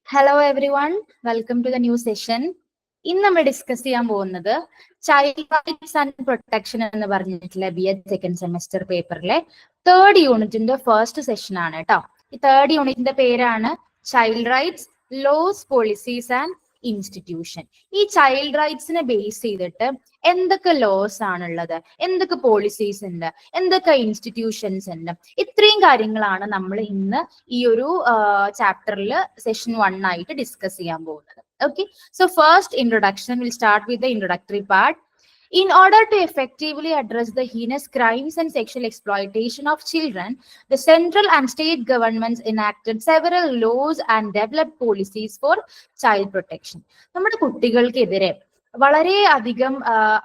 Hello everyone, welcome to the new session. ഇന്ന് നമ്മൾ discuss ചെയ്യാൻ പോകുന്നത് ചൈൽഡ് റൈറ്റ്സ് ആൻഡ് പ്രൊട്ടക്ഷൻ എന്ന് പറഞ്ഞിട്ടുള്ള BEd സെക്കൻഡ് സെമസ്റ്റർ പേപ്പറിലെ 3rd യൂണിറ്റിന്റെ ഫസ്റ്റ് സെഷൻ ആണ് കേട്ടോ. ഈ 3rd യൂണിറ്റിന്റെ പേരാണ് child rights, laws, policies and institution. ഈ ചൈൽഡ് റൈറ്റ്സിനെ ബേസ് ചെയ്തിട്ട് എന്തൊക്കെ ലോസ് ആണുള്ളത്, എന്തൊക്കെ പോളിസീസ് ഉണ്ട്, എന്തൊക്കെ ഇൻസ്റ്റിറ്റ്യൂഷൻസ് ഉണ്ട്, ഇത്രയും കാര്യങ്ങളാണ് നമ്മൾ ഇന്ന് ഈ ഒരു ചാപ്റ്ററിൽ സെഷൻ 1 ആയിട്ട് ഡിസ്കസ് ചെയ്യാൻ പോകുന്നത്. Okay, so first introduction, we'll start with the introductory part. In order to effectively address the heinous crimes and sexual exploitation of children, the central and state governments enacted several laws and developed policies for child protection. നമ്മുടെ കുട്ടികൾക്കെതിരെ വളരെ അധികം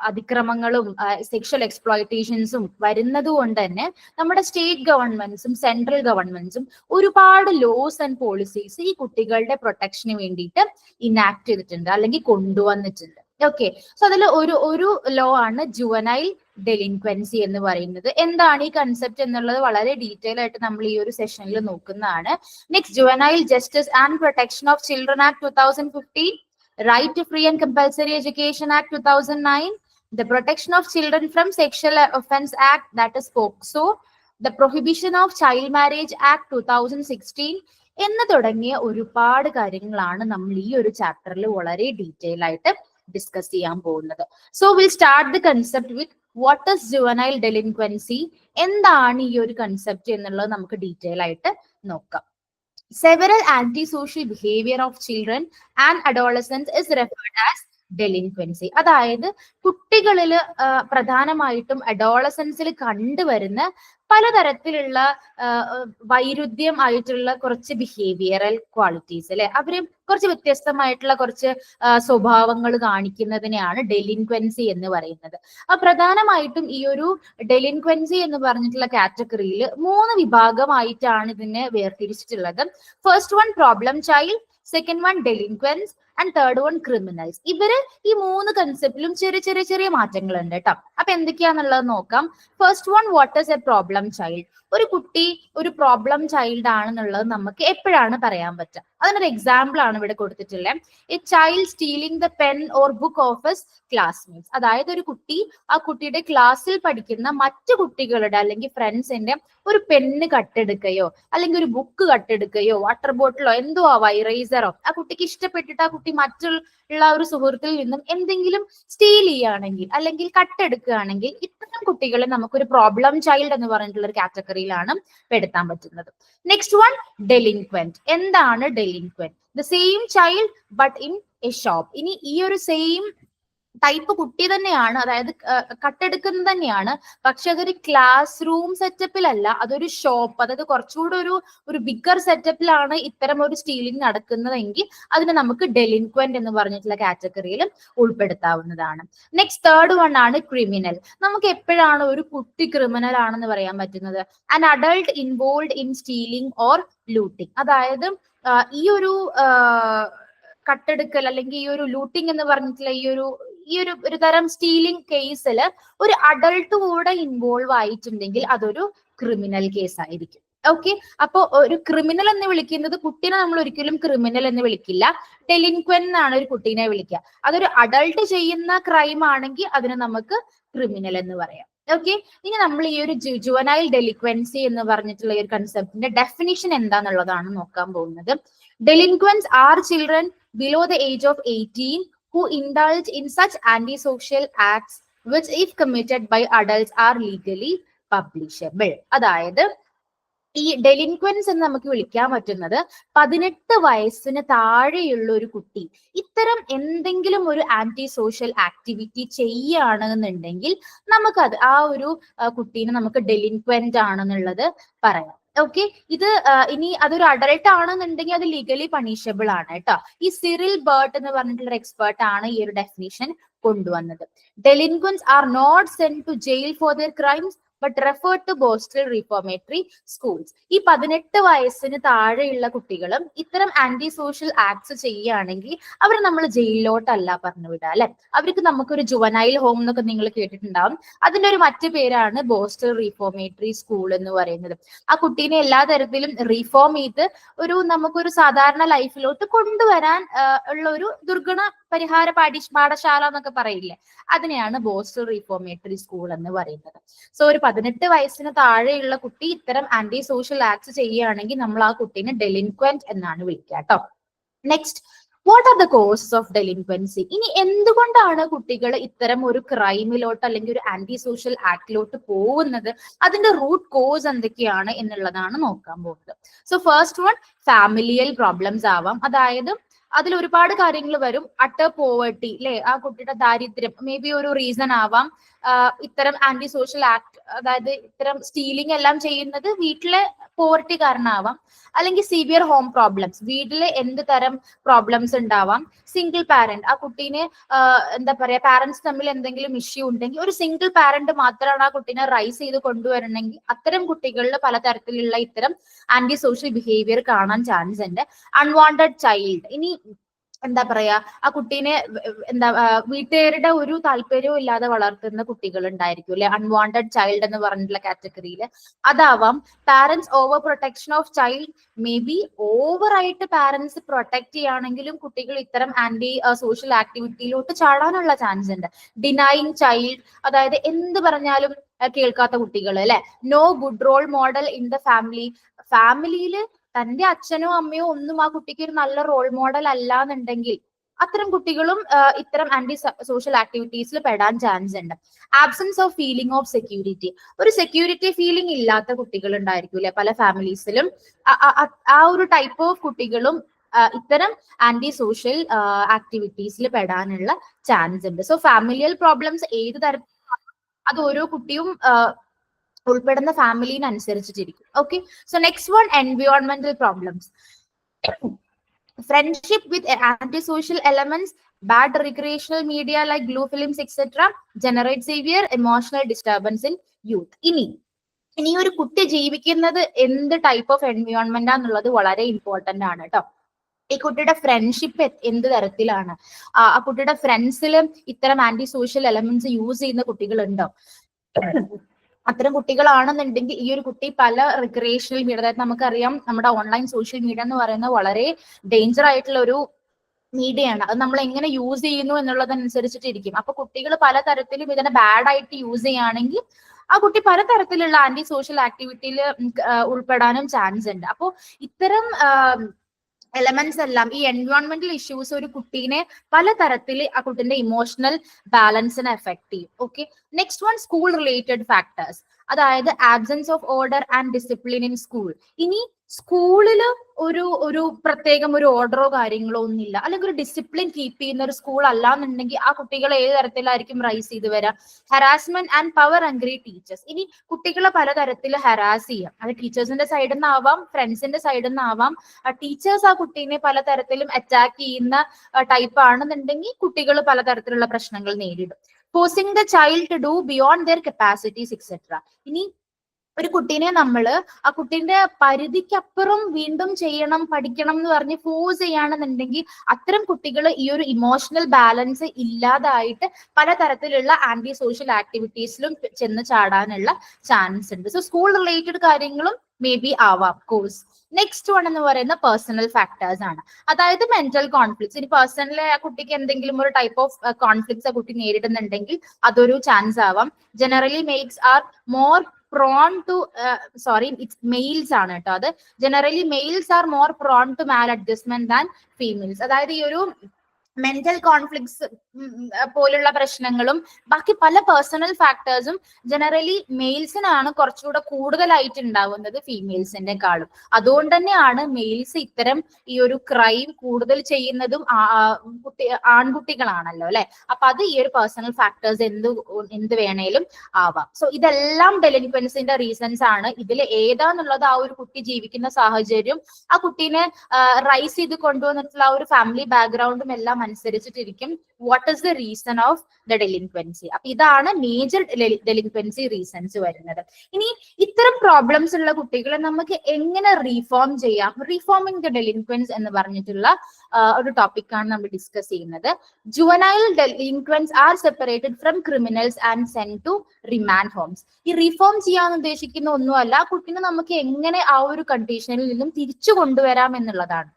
അതിക്രമങ്ങളും sexual എക്സ്പ്ലോയിറ്റേഷൻസും വരുന്നത് കൊണ്ട് തന്നെ നമ്മുടെ state ഗവൺമെന്റ്സും central ഗവൺമെന്റ്സും ഒരുപാട് loss and policies ഈ കുട്ടികളുടെ പ്രൊട്ടക്ഷന് വേണ്ടിയിട്ട് ഇനാക്ട് ചെയ്തിട്ടുണ്ട് അല്ലെങ്കിൽ കൊണ്ടുവന്നിട്ടുണ്ട്. ഓക്കെ, സോ അതിൽ ഒരു ലോ ആണ് ജുവനൈൽ ഡെലിൻക്വൻസി എന്ന് പറയുന്നത്. എന്താണ് ഈ കൺസെപ്റ്റ് എന്നുള്ളത് വളരെ ഡീറ്റെയിൽ ആയിട്ട് നമ്മൾ ഈ ഒരു സെഷനിൽ നോക്കുന്നതാണ്. Next, juvenile justice and protection of children act 2015, Right to Free and Compulsory Education Act 2009, the Protection of Children from Sexual Offence Act, that is POCSO, the Prohibition of Child Marriage Act 2016 എന്ന് തുടങ്ങിയ ഒരുപാട് കാര്യങ്ങളാണ് നമ്മൾ ഈ ഒരു ചാപ്റ്ററിൽ വളരെ detail ആയിട്ട് ഡിസ്കസ് ചെയ്യാൻ പോകുന്നത്. So will start the concept with what is juvenile delinquency, എന്താണ് ഈ ഒരു കൺസെപ്റ്റ് എന്നുള്ളത് നമുക്ക് ഡീറ്റെയിൽ ആയിട്ട് നോക്കാം. Several antisocial behavior of children and adolescents is referred as delinquency. അതായത് കുട്ടികളിൽ പ്രധാനമായിട്ടും അഡോളസൻസിൽ കണ്ടുവരുന്ന പലതരത്തിലുള്ള വൈരുദ്ധ്യം ആയിട്ടുള്ള കുറച്ച് ബിഹേവിയറൽ ക്വാളിറ്റീസ് അല്ലെ, അവര് കുറച്ച് വ്യത്യസ്തമായിട്ടുള്ള കുറച്ച് സ്വഭാവങ്ങൾ കാണിക്കുന്നതിനെയാണ് ഡെലിൻക്വൻസി എന്ന് പറയുന്നത്. പ്രധാനമായിട്ടും ഈ ഒരു ഡെലിൻക്വൻസി എന്ന് പറഞ്ഞിട്ടുള്ള കാറ്റഗറിയിൽ 3 വിഭാഗമായിട്ടാണ് ഇതിനെ വേർതിരിച്ചിട്ടുള്ളത്. First one problem child, second one delinquents and third one criminals. ഇവര് ഈ 3 കൺസെപ്റ്റിലും ചെറിയ മാറ്റങ്ങളുണ്ട് കേട്ടോ. അപ്പൊ എന്തൊക്കെയാന്നുള്ളത് നോക്കാം. First one, what is A problem child? ഒരു കുട്ടി ഒരു പ്രോബ്ലം ചൈൽഡ് ആണെന്നുള്ളത് നമുക്ക് എപ്പോഴാണ് പറയാൻ പറ്റുക? അതിനൊരു എക്സാമ്പിൾ ആണ് ഇവിടെ കൊടുത്തിട്ടുള്ളത്. A child stealing the pen or book of his classmates. അതായത് ഒരു കുട്ടി ആ കുട്ടിയുടെ ക്ലാസ്സിൽ പഠിക്കുന്ന മറ്റു കുട്ടികളുടെ അല്ലെങ്കിൽ ഫ്രണ്ട്സിന്റെ ഒരു പെണ്ണ് കട്ടെടുക്കുകയോ അല്ലെങ്കിൽ ഒരു ബുക്ക് കട്ടെടുക്കുകയോ വാട്ടർ ബോട്ടിലോ എന്തോ ആവാ, ഇറേസറോ, ആ കുട്ടിക്ക് ഇഷ്ടപ്പെട്ടിട്ട് ആ കുട്ടി മറ്റുള്ള ഒരു സുഹൃത്തിൽ നിന്നും എന്തെങ്കിലും സ്റ്റീൽ ചെയ്യുകയാണെങ്കിൽ അല്ലെങ്കിൽ കട്ടെടുക്കുകയാണെങ്കിൽ ഇത്തരം കുട്ടികളെ നമുക്കൊരു പ്രോബ്ലം ചൈൽഡ് എന്ന് പറഞ്ഞിട്ടുള്ള ഒരു കാറ്റഗറിയിലാണ് പെടുത്താൻ പറ്റുന്നത്. Next one, delinquent. എന്താണ് delinquent? The same child but in a shop. ഇനി ഈ ഒരു സെയിം ടൈപ്പ് കുട്ടി തന്നെയാണ്, അതായത് കട്ടെടുക്കുന്നത് തന്നെയാണ്, പക്ഷെ അതൊരു ക്ലാസ് റൂം സെറ്റപ്പിലല്ല, അതൊരു ഷോപ്പ്, അതായത് കുറച്ചുകൂടെ ഒരു ബിഗർ സെറ്റപ്പിലാണ് ഇത്തരം ഒരു സ്റ്റീലിംഗ് നടക്കുന്നതെങ്കിൽ അതിനെ നമുക്ക് ഡെലിൻക്വന്റ് എന്ന് പറഞ്ഞിട്ടുള്ള കാറ്റഗറിയിൽ ഉൾപ്പെടുത്താവുന്നതാണ്. നെക്സ്റ്റ്, തേർഡ് വൺ ആണ് ക്രിമിനൽ. നമുക്ക് എപ്പോഴാണ് ഒരു കുട്ടി ക്രിമിനൽ ആണെന്ന് പറയാൻ പറ്റുന്നത്? An adult involve in stealing or looting. അതായത് ഈ ഒരു കട്ടെടുക്കൽ അല്ലെങ്കിൽ ഈ ഒരു ലൂട്ടിംഗ് എന്ന് പറഞ്ഞിട്ടുള്ള ഈ ഒരു തരം സ്റ്റീലിംഗ് കേസിൽ ഒരു അഡൾട്ട് കൂടെ ഇൻവോൾവ് ആയിട്ടുണ്ടെങ്കിൽ അതൊരു ക്രിമിനൽ കേസ് ആയിരിക്കും. ഓക്കെ, അപ്പൊ ഒരു ക്രിമിനൽ എന്ന് വിളിക്കുന്നത് കുട്ടീനെ നമ്മൾ ഒരിക്കലും ക്രിമിനൽ എന്ന് വിളിക്കില്ല, ഡെലിൻക്വന്റ് എന്നാണ് ഒരു കുട്ടീനെ വിളിക്കുക. അതൊരു അഡൾട്ട് ചെയ്യുന്ന ക്രൈം ആണെങ്കിൽ അതിനെ നമുക്ക് ക്രിമിനൽ എന്ന് പറയാം. ഓക്കെ, ഇനി നമ്മൾ ഈ ഒരു ജുവനൈൽ ഡെലിക്വൻസി എന്ന് പറഞ്ഞിട്ടുള്ള ഈ ഒരു കൺസെപ്റ്റിന്റെ ഡെഫിനിഷൻ എന്താന്നുള്ളതാണ് നോക്കാൻ പോകുന്നത്. Delinquents are children below the age of 18 who indulge in such antisocial acts which if committed by adults are legally publishable. അതായത് ഈ ഡെലിൻക്വൻസ് എന്ന് നമുക്ക് വിളിക്കാൻ പറ്റുന്നത് 18 വയസ്സിന് താഴെയുള്ള ഒരു കുട്ടി ഇത്തരം എന്തെങ്കിലും ഒരു ആന്റി സോഷ്യൽ ആക്ടിവിറ്റി ചെയ്യുകയാണെന്നുണ്ടെങ്കിൽ നമുക്കത് ആ ഒരു കുട്ടീനെ നമുക്ക് ഡെലിൻക്വന്റ് ആണെന്നുള്ളത് പറയാം. ഓക്കെ, ഇത് ഇനി അതൊരു അഡൾട്ട് ആണെന്നുണ്ടെങ്കിൽ അത് ലീഗലി പണിഷബിൾ ആണ് കേട്ടോ. ഈ സിറിൽ ബർട്ട് എന്ന് പറഞ്ഞിട്ടുള്ള എക്സ്പേർട്ട് ആണ് ഈ ഒരു ഡെഫിനിഷൻ കൊണ്ടുവന്നത്. Delinquents are not sent to jail for their crimes but refer to borstal reformatory schools. ഈ 18 വയസ്സിന് താഴെയുള്ള കുട്ടികളും ഇത്തരം ആന്റി സോഷ്യൽ ആക്ട്സ് ചെയ്യുകയാണെങ്കിൽ അവർ നമ്മൾ ജയിലിലോട്ടല്ല പറഞ്ഞു വിടുക അല്ലെ. അവർക്ക് നമുക്കൊരു ജുവനൈൽ ഹോം എന്നൊക്കെ നിങ്ങൾ കേട്ടിട്ടുണ്ടാവും. അതിന്റെ ഒരു മറ്റു പേരാണ് ബോസ്റ്റൽ റീഫോർമേറ്ററി സ്കൂൾ എന്ന് പറയുന്നത്. ആ കുട്ടീനെ എല്ലാ തരത്തിലും റീഫോം ചെയ്ത് നമുക്കൊരു സാധാരണ ലൈഫിലോട്ട് കൊണ്ടുവരാൻ ഉള്ള ഒരു ദുർഗുണ പരിഹാര പാഠശാല എന്നൊക്കെ പറയില്ലേ, അതിനെയാണ് ബോസ്റ്റൽ റീഫോർമേറ്ററി സ്കൂൾ എന്ന് പറയുന്നത്. സോ ഒരു 18 വയസ്സിന് താഴെയുള്ള കുട്ടി ഇത്തരം ആന്റി സോഷ്യൽ ആക്ട്സ് ചെയ്യുകയാണെങ്കിൽ നമ്മൾ ആ കുട്ടീനെ ഡെലിൻക്വന്റ് എന്നാണ് വിളിക്കുക കേട്ടോ. Next, what are the causes of delinquency? ഇനി എന്തുകൊണ്ടാണ് കുട്ടികൾ ഇത്തരം ഒരു ക്രൈമിലോട്ട് അല്ലെങ്കിൽ ഒരു ആന്റി സോഷ്യൽ ആക്ടിലോട്ട് പോകുന്നത്, അതിന്റെ റൂട്ട് കോസ് എന്തൊക്കെയാണ് എന്നുള്ളതാണ് നോക്കാൻ പോകുന്നത്. So first one, familial problems ആവാം. അതായത് അതിൽ ഒരുപാട് കാര്യങ്ങൾ വരും. അട്ടർ പോവർട്ടി അല്ലെ, ആ കുട്ടിയുടെ ദാരിദ്ര്യം മേ ബി ഒരു റീസൺ ആവാം. ഇത്തരം ആന്റി സോഷ്യൽ ആക്ട്, അതായത് ഇത്തരം സ്റ്റീലിംഗ് എല്ലാം ചെയ്യുന്നത് വീട്ടിലെ പോവർട്ടി കാരണമാവാം. അല്ലെങ്കിൽ സിവിയർ ഹോം പ്രോബ്ലംസ്, വീട്ടിലെ എന്ത് തരം പ്രോബ്ലംസ് ഉണ്ടാവാം. സിംഗിൾ പാരന്റ്, ആ കുട്ടീനെ എന്താ പറയാ, പാരന്റ്സ് തമ്മിൽ എന്തെങ്കിലും ഇഷ്യൂ ഉണ്ടെങ്കിൽ ഒരു സിംഗിൾ പാരന്റ് മാത്രമാണ് ആ കുട്ടീനെ റൈസ് ചെയ്ത് കൊണ്ടുവരണമെങ്കിൽ അത്തരം കുട്ടികളിൽ പലതരത്തിലുള്ള ഇത്തരം ആന്റി സോഷ്യൽ ബിഹേവിയർ കാണാൻ ചാൻസ് ഉണ്ട്. അൺവാണ്ടഡ് ചൈൽഡ്, ഇനി എന്താ പറയാ, ആ കുട്ടീനെ വീട്ടുകാരുടെ ഒരു താല്പര്യവും ഇല്ലാതെ വളർത്തുന്ന കുട്ടികൾ ഉണ്ടായിരിക്കും അല്ലെ, അൺവാണ്ടഡ് ചൈൽഡ് എന്ന് പറഞ്ഞിട്ടുള്ള കാറ്റഗറിയിൽ അതാവാം. Parents over protection of child, may be ഓവറായിട്ട് പാരന്റ്സ് പ്രൊട്ടക്ട് ചെയ്യുകയാണെങ്കിലും കുട്ടികൾ ഇത്തരം ആന്റി സോഷ്യൽ ആക്ടിവിറ്റിയിലോട്ട് ചാടാനുള്ള ചാൻസ് ഉണ്ട്. ഡിനൈങ് ചൈൽഡ്, അതായത് എന്ത് പറഞ്ഞാലും കേൾക്കാത്ത കുട്ടികൾ അല്ലെ. No good role model in the family, ഫാമിലിയിൽ തന്റെ അച്ഛനോ അമ്മയോ ഒന്നും ആ കുട്ടിക്ക് ഒരു നല്ല റോൾ മോഡൽ അല്ല എന്നുണ്ടെങ്കിൽ അത്തരം കുട്ടികളും ഇത്തരം ആന്റി സോഷ്യൽ ആക്ടിവിറ്റീസിൽ പെടാൻ ചാൻസ് ഉണ്ട്. Absence of feeling of security, ഒരു സെക്യൂരിറ്റി ഫീലിംഗ് ഇല്ലാത്ത കുട്ടികൾ ഉണ്ടായിരിക്കും അല്ലെ പല ഫാമിലീസിലും. ആ ഒരു ടൈപ്പ് ഓഫ് കുട്ടികളും ഇത്തരം ആന്റി സോഷ്യൽ ആക്ടിവിറ്റീസിൽ പെടാനുള്ള ചാൻസ് ഉണ്ട്. സോ ഫാമിലിയൽ പ്രോബ്ലംസ് ഏത് തരത്തിൽ അത് ഓരോ കുട്ടിയും ഉൾപ്പെടുന്ന ഫാമിലിനനുസരിച്ചിരിക്കും. ഓക്കെ, സോ നെക്സ്റ്റ് വൺ, എൻവയോൺമെന്റൽ problems. Friendship with anti social elements, bad recreational media like blue films etcetera generate severe emotional disturbance in youth. ഇനി ഒരു കുട്ടി ജീവിക്കുന്നത് എന്ത് ടൈപ്പ് ഓഫ് എൻവയോൺമെന്റ് ആണെന്നുള്ളത് വളരെ ഇമ്പോർട്ടന്റ് ആണ് കേട്ടോ. ഈ കുട്ടിയുടെ ഫ്രണ്ട്ഷിപ്പ് എന്ത് തരത്തിലാണ്, ആ കുട്ടിയുടെ ഫ്രണ്ട്സിൽ ഇത്തരം ആന്റി സോഷ്യൽ എലമെന്റ്സ് യൂസ് ചെയ്യുന്ന കുട്ടികളുണ്ടോ? അത്തരം കുട്ടികളാണെന്നുണ്ടെങ്കിൽ ഈ ഒരു കുട്ടി പല റിക്രിയേഷണൽ മീഡിയ, അതായത് നമുക്കറിയാം നമ്മുടെ ഓൺലൈൻ സോഷ്യൽ മീഡിയ എന്ന് പറയുന്നത് വളരെ ഡേഞ്ചർ ആയിട്ടുള്ള ഒരു മീഡിയയാണ്. അത് നമ്മൾ എങ്ങനെ യൂസ് ചെയ്യുന്നു എന്നുള്ളതനുസരിച്ചിട്ടിരിക്കും. അപ്പൊ കുട്ടികൾ പലതരത്തിലും ഇതിനെ ബാഡ് ആയിട്ട് യൂസ് ചെയ്യുകയാണെങ്കിൽ ആ കുട്ടി പലതരത്തിലുള്ള ആന്റി സോഷ്യൽ ആക്ടിവിറ്റിയിൽ ഉൾപ്പെടാനും ചാൻസ് ഉണ്ട്. അപ്പോൾ ഇത്തരം എലമെന്റ്സ് എല്ലാം, ഈ എൻവയോൺമെന്റൽ ഇഷ്യൂസ് ഒരു കുട്ടീനെ പലതരത്തിൽ ആ കുട്ടിന്റെ ഇമോഷണൽ ബാലൻസിനെ എഫക്ട് ചെയ്യും. Okay, next one, school related factors. അതായത് absence of order and discipline in school. ഇനി സ്കൂളില് ഒരു പ്രത്യേകം ഒരു ഓർഡറോ കാര്യങ്ങളോ ഒന്നുമില്ല, അല്ലെങ്കിൽ ഒരു ഡിസിപ്ലിൻ കീപ്പ് ചെയ്യുന്ന ഒരു സ്കൂൾ അല്ലാന്നുണ്ടെങ്കിൽ ആ കുട്ടികൾ ഏത് തരത്തിലായിരിക്കും റൈസ് ചെയ്ത് വരാം? Harassment and power അംഗ്രി teachers. ഇനി കുട്ടികളെ പലതരത്തിൽ ഹരാസ് ചെയ്യാം, അത് ടീച്ചേഴ്സിന്റെ സൈഡിൽ നിന്നാവാം, ഫ്രണ്ട്സിന്റെ സൈഡിൽ നിന്നാവാം. ടീച്ചേഴ്സ് ആ കുട്ടീനെ പലതരത്തിലും അറ്റാക്ക് ചെയ്യുന്ന ടൈപ്പ് ആണെന്നുണ്ടെങ്കിൽ കുട്ടികൾ പലതരത്തിലുള്ള പ്രശ്നങ്ങൾ നേരിടും. Forcing the child to do beyond their capacities etcetera. ഇനി ഒരു കുട്ടീനെ നമ്മള് ആ കുട്ടീന്റെ പരിധിക്കപ്പുറം വീണ്ടും ചെയ്യണം, പഠിക്കണം എന്ന് പറഞ്ഞ് ഫോഴ്സ് ചെയ്യുകയാണെന്നുണ്ടെങ്കിൽ അത്തരം കുട്ടികൾ ഈ ഒരു ഇമോഷണൽ ബാലൻസ് ഇല്ലാതായിട്ട് പലതരത്തിലുള്ള ആന്റി സോഷ്യൽ ആക്ടിവിറ്റീസിലും ചെന്ന് ചാടാനുള്ള ചാൻസ് ഉണ്ട്. സോ സ്കൂൾ റിലേറ്റഡ് കാര്യങ്ങളും മേ ബി ആവാം കോഴ്സ്. നെക്സ്റ്റ് വൺ എന്ന് പറയുന്ന പേഴ്സണൽ ഫാക്ടേഴ്സ് ആണ്. അതായത് മെന്റൽ കോൺഫ്ലിക്ട്സ്. ഇനി പേഴ്സണലി ആ കുട്ടിക്ക് എന്തെങ്കിലും ഒരു ടൈപ്പ് ഓഫ് കോൺഫ്ലിക്ട്സ് ആ കുട്ടി നേരിടുന്നുണ്ടെങ്കിൽ അതൊരു ചാൻസ് ആവാം. Generally males are more prone to it's males ആണ് കേട്ടോ. അത് generally males are more prone to maladjustment than females. അതായത് ഈ ഒരു മെന്റൽ കോൺഫ്ലിക്ട്സ് പോലുള്ള പ്രശ്നങ്ങളും ബാക്കി പല പേഴ്സണൽ ഫാക്ടേഴ്സും ജനറലി മെയിൽസിനാണ് കുറച്ചുകൂടെ കൂടുതലായിട്ട് ഉണ്ടാവുന്നത് ഫീമെയിൽസിനെക്കാളും. അതുകൊണ്ട് തന്നെയാണ് മെയിൽസ് ഇത്തരം ഈ ഒരു ക്രൈം കൂടുതൽ ചെയ്യുന്നതും ആൺകുട്ടികളാണല്ലോ അല്ലെ. അപ്പൊ അത് ഈ ഒരു പേഴ്സണൽ ഫാക്ടേഴ്സ് എന്ത് വേണേലും ആവാം. സോ ഇതെല്ലാം ഡെലിൻക്വൻസിന്റെ റീസൺസ് ആണ്. ഇതിൽ ഏതാന്നുള്ളത് ആ ഒരു കുട്ടി ജീവിക്കുന്ന സാഹചര്യം, ആ കുട്ടീനെ റൈസ് ചെയ്ത് കൊണ്ടുവന്നിട്ടുള്ള ആ ഒരു ഫാമിലി ബാക്ക്ഗ്രൗണ്ടും എല്ലാം അനുസരിച്ചിട്ടിരിക്കും what what is the reason of the delinquency. അപ്പൊ ഇതാണ് മേജർ ഡെലിൻക്വൻസി റീസൺസ് വരുന്നത്. ഇനി ഇത്തരം പ്രോബ്ലംസ് ഉള്ള കുട്ടികളെ നമുക്ക് എങ്ങനെ റീഫോം ചെയ്യാം? റീഫോമിംഗ് ദ ഡെലിൻക്വൻസ് എന്ന് പറഞ്ഞിട്ടുള്ള ഒരു ടോപ്പിക്കാണ് നമ്മൾ ഡിസ്കസ് ചെയ്യുന്നത്. Juvenile delinquents are separated from criminals and send to remand homes. ഈ റീഫോം ചെയ്യാൻ ഉദ്ദേശിക്കുന്ന ഒന്നുമല്ല, ആ കുട്ടീനെ നമുക്ക് എങ്ങനെ ആ ഒരു കണ്ടീഷനിൽ നിന്നും തിരിച്ചു കൊണ്ടുവരാം എന്നുള്ളതാണ്.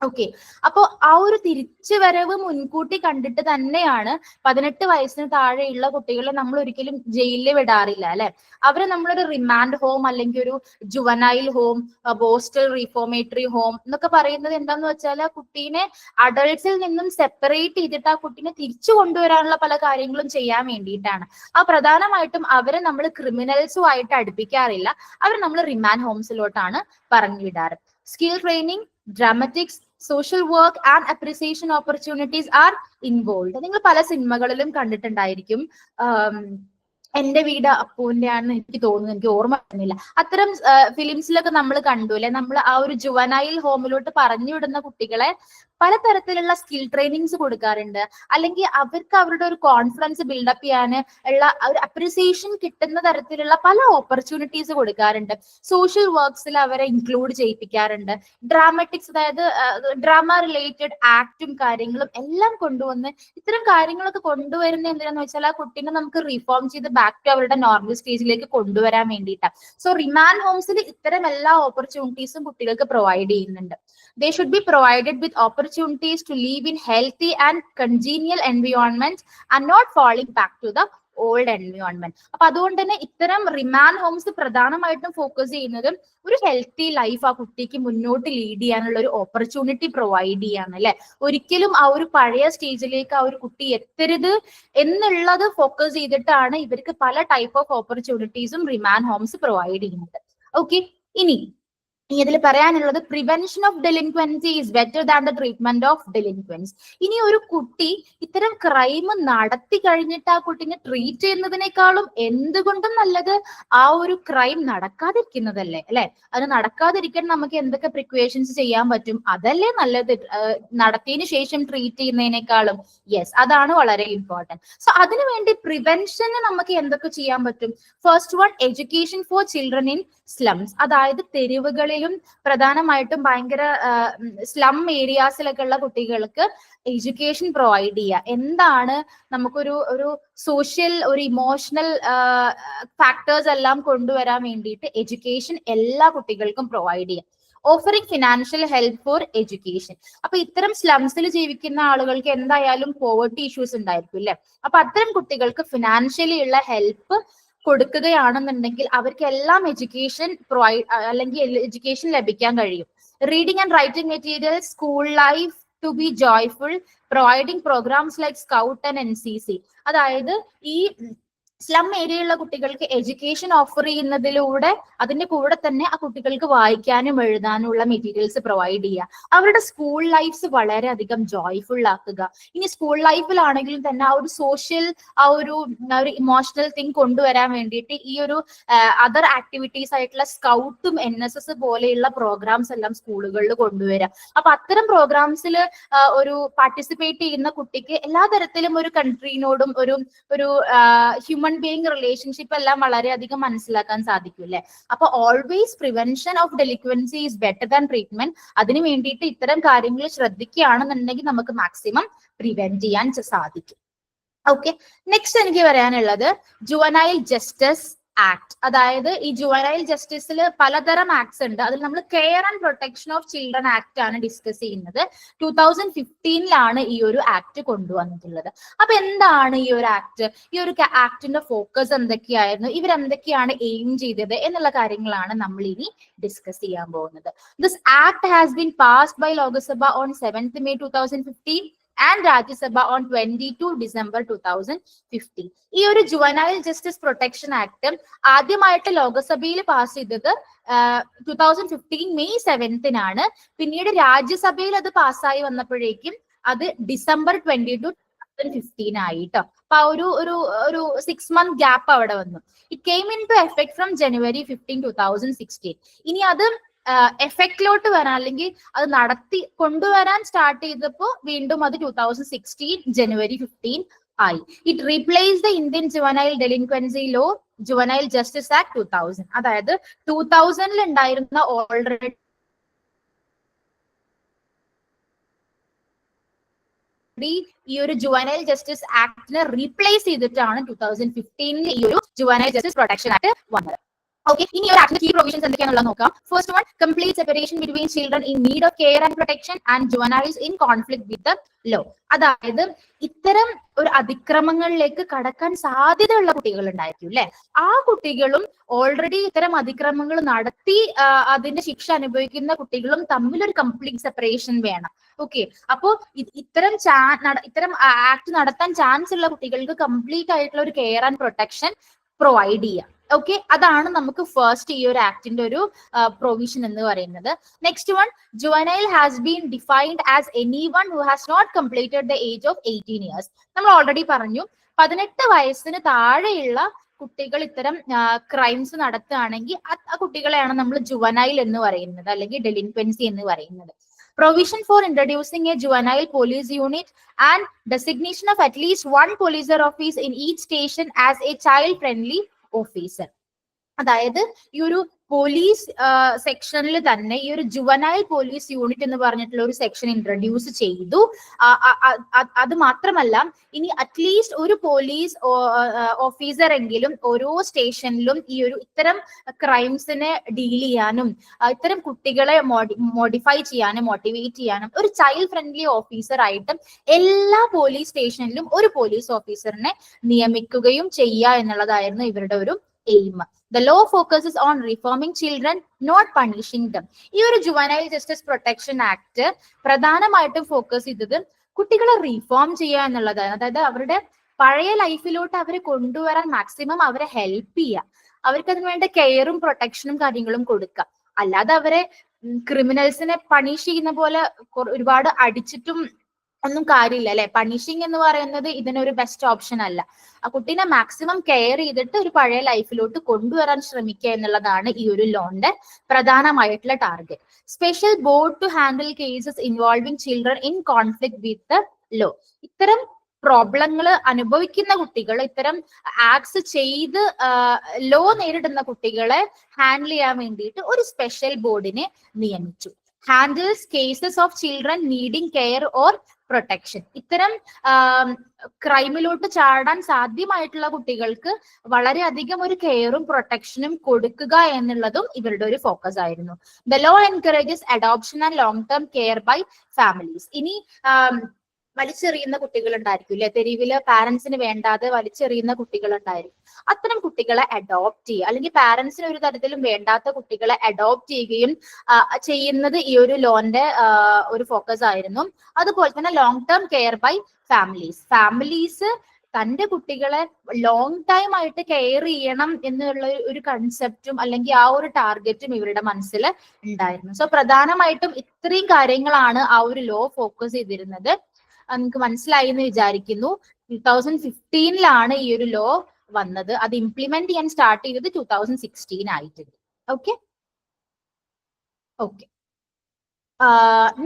ഓക്കെ, അപ്പോ ആ ഒരു തിരിച്ചുവരവ് മുൻകൂട്ടി കണ്ടിട്ട് തന്നെയാണ് 18 വയസ്സിന് താഴെയുള്ള കുട്ടികളെ നമ്മൾ ഒരിക്കലും ജയിലിൽ വിടാറില്ല അല്ലെ. അവരെ നമ്മളൊരു റിമാൻഡ് ഹോം അല്ലെങ്കിൽ ഒരു ജുവനൈൽ ഹോം, പോസ്റ്റൽ റീഫോമേറ്ററി ഹോം എന്നൊക്കെ പറയുന്നത് എന്താന്ന് വെച്ചാൽ ആ കുട്ടീനെ അഡൾട്ട്സിൽ നിന്നും സെപ്പറേറ്റ് ചെയ്തിട്ട് ആ കുട്ടീനെ തിരിച്ചു കൊണ്ടുവരാനുള്ള പല കാര്യങ്ങളും ചെയ്യാൻ വേണ്ടിയിട്ടാണ്. ആ പ്രധാനമായിട്ടും അവരെ നമ്മൾ ക്രിമിനൽസുമായിട്ട് അടുപ്പിക്കാറില്ല, അവരെ നമ്മൾ റിമാൻഡ് ഹോംസിലോട്ടാണ് പറഞ്ഞു വിടാറ്. Skill training, dramatics, social work and appreciation opportunities are involve. നിങ്ങൾ പല സിനിമകളിലും കണ്ടിട്ടുണ്ടായിരിക്കും. എന്റെ വീട് അപ്പൂന്റെ ആണെന്ന് എനിക്ക് തോന്നുന്നു, എനിക്ക് ഓർമ്മ വരുന്നില്ല. അത്തരം ഫിലിംസിലൊക്കെ നമ്മൾ കണ്ടു അല്ലെ, നമ്മൾ ആ ഒരു ജുവനൈൽ ഹോമിലോട്ട് പറഞ്ഞു വിടുന്ന കുട്ടികളെ പലതരത്തിലുള്ള സ്കിൽ ട്രെയിനിങ്സ് കൊടുക്കാറുണ്ട്, അല്ലെങ്കിൽ അവർക്ക് അവരുടെ ഒരു കോൺഫിഡൻസ് ബിൽഡപ്പ് ചെയ്യാൻ ഉള്ള ഒരു അപ്രിസിയേഷൻ കിട്ടുന്ന തരത്തിലുള്ള പല ഓപ്പർച്യൂണിറ്റീസ് കൊടുക്കാറുണ്ട്. സോഷ്യൽ വർക്ക്സിൽ അവരെ ഇൻക്ലൂഡ് ചെയ്യിപ്പിക്കാറുണ്ട്. ഡ്രാമറ്റിക്സ്, അതായത് ഡ്രാമ റിലേറ്റഡ് ആക്ടും കാര്യങ്ങളും എല്ലാം കൊണ്ടുവന്ന് ഇത്തരം കാര്യങ്ങളൊക്കെ കൊണ്ടുവരുന്ന എന്തിനാന്ന് വെച്ചാൽ ആ കുട്ടീനെ നമുക്ക് റീഫോം ചെയ്ത് ബാക്ക് ടു അവരുടെ നോർമൽ സ്റ്റേജിലേക്ക് കൊണ്ടുവരാൻ വേണ്ടിയിട്ടാണ്. സോ റിമാൻഡ് ഹോംസിൽ ഇത്തരം എല്ലാ ഓപ്പർച്യൂണിറ്റീസും കുട്ടികൾക്ക് പ്രൊവൈഡ് ചെയ്യുന്നുണ്ട്. They should be provided with opportunities to live in healthy and congenial environments and not falling back to the old environment. അപ്പൊ അതുകൊണ്ട് തന്നെ ഇത്തരം റിമാൻഡ് ഹോംസ് പ്രധാനമായിട്ടും ഫോക്കസ് ചെയ്യുന്നത് ഒരു ഹെൽത്തി ലൈഫ് ആ കുട്ടിക്ക് മുന്നോട്ട് ലീഡ് ചെയ്യാനുള്ള ഒരു ഓപ്പർച്യൂണിറ്റി പ്രൊവൈഡ് ചെയ്യാണ് അല്ലെ. ഒരിക്കലും ആ ഒരു പഴയ സ്റ്റേജിലേക്ക് ആ ഒരു കുട്ടി എത്തരുത് എന്നുള്ളത് ഫോക്കസ് ചെയ്തിട്ടാണ് ഇവർക്ക് പല ടൈപ്പ് ഓഫ് ഓപ്പർച്യൂണിറ്റീസും റിമാൻഡ് ഹോംസ് പ്രൊവൈഡ് ചെയ്യുന്നത്. ഓക്കെ, ഇനി ഇതിൽ പറയാനുള്ളത് prevention of delinquency is better than the treatment of delinquents. ഇനി ഒരു കുട്ടി ഇത്തരം ക്രൈം നടത്തി കഴിഞ്ഞിട്ട് ആ കുട്ടീനെ ട്രീറ്റ് ചെയ്യുന്നതിനേക്കാളും എന്തുകൊണ്ടും നല്ലത് ആ ഒരു ക്രൈം നടക്കാതിരിക്കുന്നതല്ലേ അല്ലെ. അത് നടക്കാതിരിക്കാൻ നമുക്ക് എന്തൊക്കെ പ്രിക്വേഷൻസ് ചെയ്യാൻ പറ്റും, അതല്ലേ നല്ലത് നടത്തിയതിനു ശേഷം ട്രീറ്റ് ചെയ്യുന്നതിനേക്കാളും. യെസ്, അതാണ് വളരെ ഇമ്പോർട്ടൻറ്റ്. സോ അതിനുവേണ്ടി പ്രിവെൻഷന് നമുക്ക് എന്തൊക്കെ ചെയ്യാൻ പറ്റും? First one, education for children in slums. അതായത് തെരുവുകളിൽ പ്രധാനമായിട്ടും ഭയങ്കര സ്ലം ഏരിയാസിലൊക്കെ ഉള്ള കുട്ടികൾക്ക് എഡ്യൂക്കേഷൻ പ്രൊവൈഡ് ചെയ്യുക. എന്താണ് നമുക്കൊരു സോഷ്യൽ, ഒരു ഇമോഷണൽ ഫാക്ടേഴ്സ് എല്ലാം കൊണ്ടുവരാൻ വേണ്ടിയിട്ട് എഡ്യൂക്കേഷൻ എല്ലാ കുട്ടികൾക്കും പ്രൊവൈഡ് ചെയ്യുക. Offering financial help for education. അപ്പൊ ഇത്തരം സ്ലംസിൽ ജീവിക്കുന്ന ആളുകൾക്ക് എന്തായാലും പോവർട്ടി ഇഷ്യൂസ് ഉണ്ടായിരിക്കും അല്ലെ. അപ്പൊ അത്തരം കുട്ടികൾക്ക് ഫിനാൻഷ്യലി ഉള്ള ഹെൽപ്പ് കൊടുക്കുകയാണെന്നുണ്ടെങ്കിൽ അവർക്ക് എല്ലാം എഡ്യൂക്കേഷൻ അല്ലെങ്കിൽ എഡ്യൂക്കേഷൻ ലഭിക്കാൻ കഴിയും. Reading and writing materials, school life to be joyful, providing programmes like scout and NCC. അതായത് ഈ സ്ലം ഏരിയയിലുള്ള കുട്ടികൾക്ക് എഡ്യൂക്കേഷൻ ഓഫർ ചെയ്യുന്നതിലൂടെ അതിന്റെ കൂടെ തന്നെ ആ കുട്ടികൾക്ക് വായിക്കാനും എഴുതാനുള്ള മെറ്റീരിയൽസ് പ്രൊവൈഡ് ചെയ്യുക. അവരുടെ സ്കൂൾ ലൈഫ്സ് വളരെയധികം ജോയ്ഫുൾ ആക്കുക. ഇനി സ്കൂൾ ലൈഫിലാണെങ്കിലും തന്നെ ആ ഒരു സോഷ്യൽ, ആ ഒരു ഇമോഷണൽ തിങ് കൊണ്ടുവരാൻ വേണ്ടിയിട്ട് ഈ ഒരു അതർ ആക്ടിവിറ്റീസ് ആയിട്ടുള്ള സ്കൗട്ടും NSS പോലെയുള്ള പ്രോഗ്രാംസ് എല്ലാം സ്കൂളുകളിൽ കൊണ്ടുവരാം. അപ്പൊ അത്തരം പ്രോഗ്രാംസിൽ ഒരു പാർട്ടിസിപ്പേറ്റ് ചെയ്യുന്ന കുട്ടിക്ക് എല്ലാ തരത്തിലും ഒരു കൺട്രീനോടും ഒരു ഹ്യൂമൻ ബീയിങ് റിലേഷൻഷിപ്പ് എല്ലാം വളരെയധികം മനസ്സിലാക്കാൻ സാധിക്കും അല്ലെ. അപ്പൊ always prevention of delinquency is better than treatment. അതിന് വേണ്ടിയിട്ട് ഇത്തരം കാര്യങ്ങൾ ശ്രദ്ധിക്കുകയാണെന്നുണ്ടെങ്കിൽ നമുക്ക് മാക്സിമം പ്രിവെന്റ് ചെയ്യാൻ സാധിക്കും. ഓക്കെ, നെക്സ്റ്റ് എനിക്ക് പറയാനുള്ളത് ജുവനൈൽ ജസ്റ്റിസ് ആക്ട്. അതായത് ഈ ജുവനൈൽ ജസ്റ്റിസിൽ പലതരം ആക്ട്സ് ഉണ്ട്. അതിൽ നമ്മൾ care and protection of children act ആണ് ഡിസ്കസ് ചെയ്യുന്നത്. 2015 ഈ ഒരു ആക്ട് കൊണ്ടുവന്നിട്ടുള്ളത്. അപ്പൊ എന്താണ് ഈ ഒരു ആക്ട്? ഈ ഒരു ആക്ടിന്റെ ഫോക്കസ് എന്തൊക്കെയായിരുന്നു, ഇവരെന്തൊക്കെയാണ് എയിം ചെയ്തത് എന്നുള്ള കാര്യങ്ങളാണ് നമ്മൾ ഇനി ഡിസ്കസ് ചെയ്യാൻ പോകുന്നത്. This act has been passed by Lok Sabha on 7th May 2015 and Rajya Sabha on 22 December 2015. ഈ ഒരു ജുവനൈൽ ജസ്റ്റിസ് പ്രൊട്ടക്ഷൻ ആക്ട് ആദ്യമായിട്ട് ലോകസഭയിൽ പാസ് ചെയ്തത് 2015 May 7th. പിന്നീട് രാജ്യസഭയിൽ അത് പാസ്സായി വന്നപ്പോഴേക്കും അത് December 22, 2015 ആയിട്ടോ. അപ്പൊ ഒരു 6 month ഗ്യാപ്പ് അവിടെ വന്നു. It came into effect from January 15, 2016. ഇനി അത് എഫക്റ്റിലോട്ട് വരാൻ അല്ലെങ്കിൽ അത് നടത്തി കൊണ്ടുവരാൻ സ്റ്റാർട്ട് ചെയ്തപ്പോൾ വീണ്ടും അത് 2016 ജനുവരി 15 ആയി. It replace the Indian juvenile delinquency law juvenile justice act 2000. അതായത് 2000 ഉണ്ടായിരുന്ന ഓൾറെഡി ഈ ഒരു ജുവനൈൽ ജസ്റ്റിസ് ആക്ടിനെ റീപ്ലേസ് ചെയ്തിട്ടാണ് 2015 ഈ ഒരു ജുവനൈൽ ജസ്റ്റിസ് പ്രൊട്ടക്ഷൻ ആക്ട് വന്നത്. ഓക്കെ, ഇനി ഒരു ആക്ടിന്റെ കീ പ്രൊവിഷൻസ് എന്തൊക്കെയാണെന്നുള്ളത് നോക്കാം. First one, complete separation between children in need of care and protection and juveniles in conflict with the law. അതായത് ഇത്തരം ഒരു അതിക്രമങ്ങളിലേക്ക് കടക്കാൻ സാധ്യതയുള്ള കുട്ടികൾ ഉണ്ടായിരിക്കും അല്ലെ, ആ കുട്ടികളും ഓൾറെഡി ഇത്തരം അതിക്രമങ്ങൾ നടത്തി അതിന്റെ ശിക്ഷ അനുഭവിക്കുന്ന കുട്ടികളും തമ്മിലൊരു കംപ്ലീറ്റ് സെപ്പറേഷൻ വേണം. ഓക്കെ, അപ്പോ ഇത്തരം ആക്ട് നടത്താൻ ചാൻസ് ഉള്ള കുട്ടികൾക്ക് കംപ്ലീറ്റ് ആയിട്ടുള്ള ഒരു കെയർ ആൻഡ് പ്രൊട്ടക്ഷൻ പ്രൊവൈഡ് ചെയ്യാം. ഓക്കെ, അതാണ് നമുക്ക് ഫസ്റ്റ് ഈ ഒരു ആക്ടിന്റെ ഒരു പ്രൊവിഷൻ എന്ന് പറയുന്നത്. Next one, juvenile has been defined as anyone who has not completed the age of 18 years. നമ്മൾ ഓൾറെഡി പറഞ്ഞു 18 വയസ്സിന് താഴെയുള്ള കുട്ടികൾ ഇത്തരം ക്രൈംസ് നടത്തുകയാണെങ്കിൽ ആ കുട്ടികളെയാണ് നമ്മൾ ജുവനൈൽ എന്ന് പറയുന്നത് അല്ലെങ്കിൽ ഡെലിൻക്വൻസി എന്ന് പറയുന്നത്. Provision for introducing a juvenile police unit and designation of at least one police officer in each station as a child-friendly officer. അതായത് ഈ ഒരു പോലീസ് സെക്ഷനിൽ തന്നെ ഈ ഒരു ജുവനൈൽ പോലീസ് യൂണിറ്റ് എന്ന് പറഞ്ഞിട്ടുള്ള ഒരു സെക്ഷൻ ഇൻട്രൊഡ്യൂസ് ചെയ്തു. അത് മാത്രമല്ല, ഇനി അറ്റ്ലീസ്റ്റ് ഒരു പോലീസ് ഓഫീസർ എങ്കിലും ഓരോ സ്റ്റേഷനിലും ഈ ഒരു ഇത്തരം ക്രൈംസിനെ ഡീൽ ചെയ്യാനും ഇത്തരം കുട്ടികളെ മോഡിഫൈ ചെയ്യാനും മോട്ടിവേറ്റ് ചെയ്യാനും ഒരു ചൈൽഡ് ഫ്രണ്ട്ലി ഓഫീസർ ആയിട്ടും എല്ലാ പോലീസ് സ്റ്റേഷനിലും ഒരു പോലീസ് ഓഫീസറിനെ നിയമിക്കുകയും ചെയ്യുക എന്നുള്ളതായിരുന്നു ഇവരുടെ ഒരു aim. The law focuses on reforming children, not punishing them. ഈ ഒരു ജുവനൈൽ ജസ്റ്റിസ് പ്രൊട്ടക്ഷൻ ആക്ട് പ്രധാനമായിട്ടും ഫോക്കസ് ചെയ്തത് കുട്ടികളെ റീഫോം ചെയ്യുക എന്നുള്ളതാണ്. അതായത് അവരുടെ പഴയ ലൈഫിലോട്ട് അവരെ കൊണ്ടുവരാൻ മാക്സിമം അവരെ ഹെൽപ്പ് ചെയ്യുക, അവർക്ക് അതിന് വേണ്ട കെയറും പ്രൊട്ടക്ഷനും കാര്യങ്ങളും കൊടുക്കുക. അല്ലാതെ അവരെ ക്രിമിനൽസിനെ പണിഷ് ചെയ്യുന്ന പോലെ ഒരുപാട് അടിച്ചിട്ടും ഒന്നും കാര്യമില്ല അല്ലെ. പണിഷിങ് എന്ന് പറയുന്നത് ഇതിനൊരു ബെസ്റ്റ് ഓപ്ഷൻ അല്ല. ആ കുട്ടീനെ മാക്സിമം കെയർ ചെയ്തിട്ട് ഒരു പഴയ ലൈഫിലോട്ട് കൊണ്ടുവരാൻ ശ്രമിക്കുക എന്നുള്ളതാണ് ഈ ഒരു ലോന്റെ പ്രധാനമായിട്ടുള്ള target. Special board to handle cases involving children in conflict with law. ഇത്തരം പ്രോബ്ലങ്ങൾ അനുഭവിക്കുന്ന കുട്ടികൾ, ഇത്തരം ആക്ട്സ് ചെയ്ത് ലോ നേരിടുന്ന കുട്ടികളെ ഹാൻഡിൽ ചെയ്യാൻ വേണ്ടിയിട്ട് ഒരു സ്പെഷ്യൽ ബോർഡിനെ നിയമിച്ചു. Handles cases of children needing care or protection. ഇത്തരം ക്രൈമിലോട്ട് ചാടാൻ സാധ്യമായിട്ടുള്ള കുട്ടികൾക്ക് വളരെയധികം ഒരു കെയറും പ്രൊട്ടക്ഷനും കൊടുക്കുക എന്നുള്ളതും ഇവരുടെ ഒരു ഫോക്കസ് ആയിരുന്നു. The law encourages adoption and long term care by families. ഇനി വലിച്ചെറിയുന്ന കുട്ടികൾ ഉണ്ടായിരിക്കും അല്ലെ, തെരുവില് പാരന്റ്സിന് വേണ്ടാതെ വലിച്ചെറിയുന്ന കുട്ടികൾ ഉണ്ടായിരിക്കും. അത്തരം കുട്ടികളെ അഡോപ്റ്റ് ചെയ്യുക, അല്ലെങ്കിൽ പാരന്റ്സിന് ഒരു തരത്തിലും വേണ്ടാത്ത കുട്ടികളെ അഡോപ്റ്റ് ചെയ്യുകയും ചെയ്യുന്നത് ഈ ഒരു ലോന്റെ ഒരു ഫോക്കസ് ആയിരുന്നു. അതുപോലെ തന്നെ long term care by families തന്റെ കുട്ടികളെ ലോങ് ടൈം ആയിട്ട് കെയർ ചെയ്യണം എന്നുള്ള ഒരു കൺസെപ്റ്റും അല്ലെങ്കിൽ ആ ഒരു ടാർഗറ്റും ഇവരുടെ മനസ്സിൽ ഉണ്ടായിരുന്നു. സോ പ്രധാനമായിട്ടും ഇത്രയും കാര്യങ്ങളാണ് ആ ഒരു ലോ ഫോക്കസ് ചെയ്തിരുന്നത്. നിങ്ങൾക്ക് മനസ്സിലായി എന്ന് വിചാരിക്കുന്നു. 2015 ഈ ഒരു ലോ വന്നത്. അത് ഇംപ്ലിമെന്റ് ചെയ്യാൻ സ്റ്റാർട്ട് ചെയ്തത് 2016 ആയിട്ടുണ്ട്. ഓക്കെ.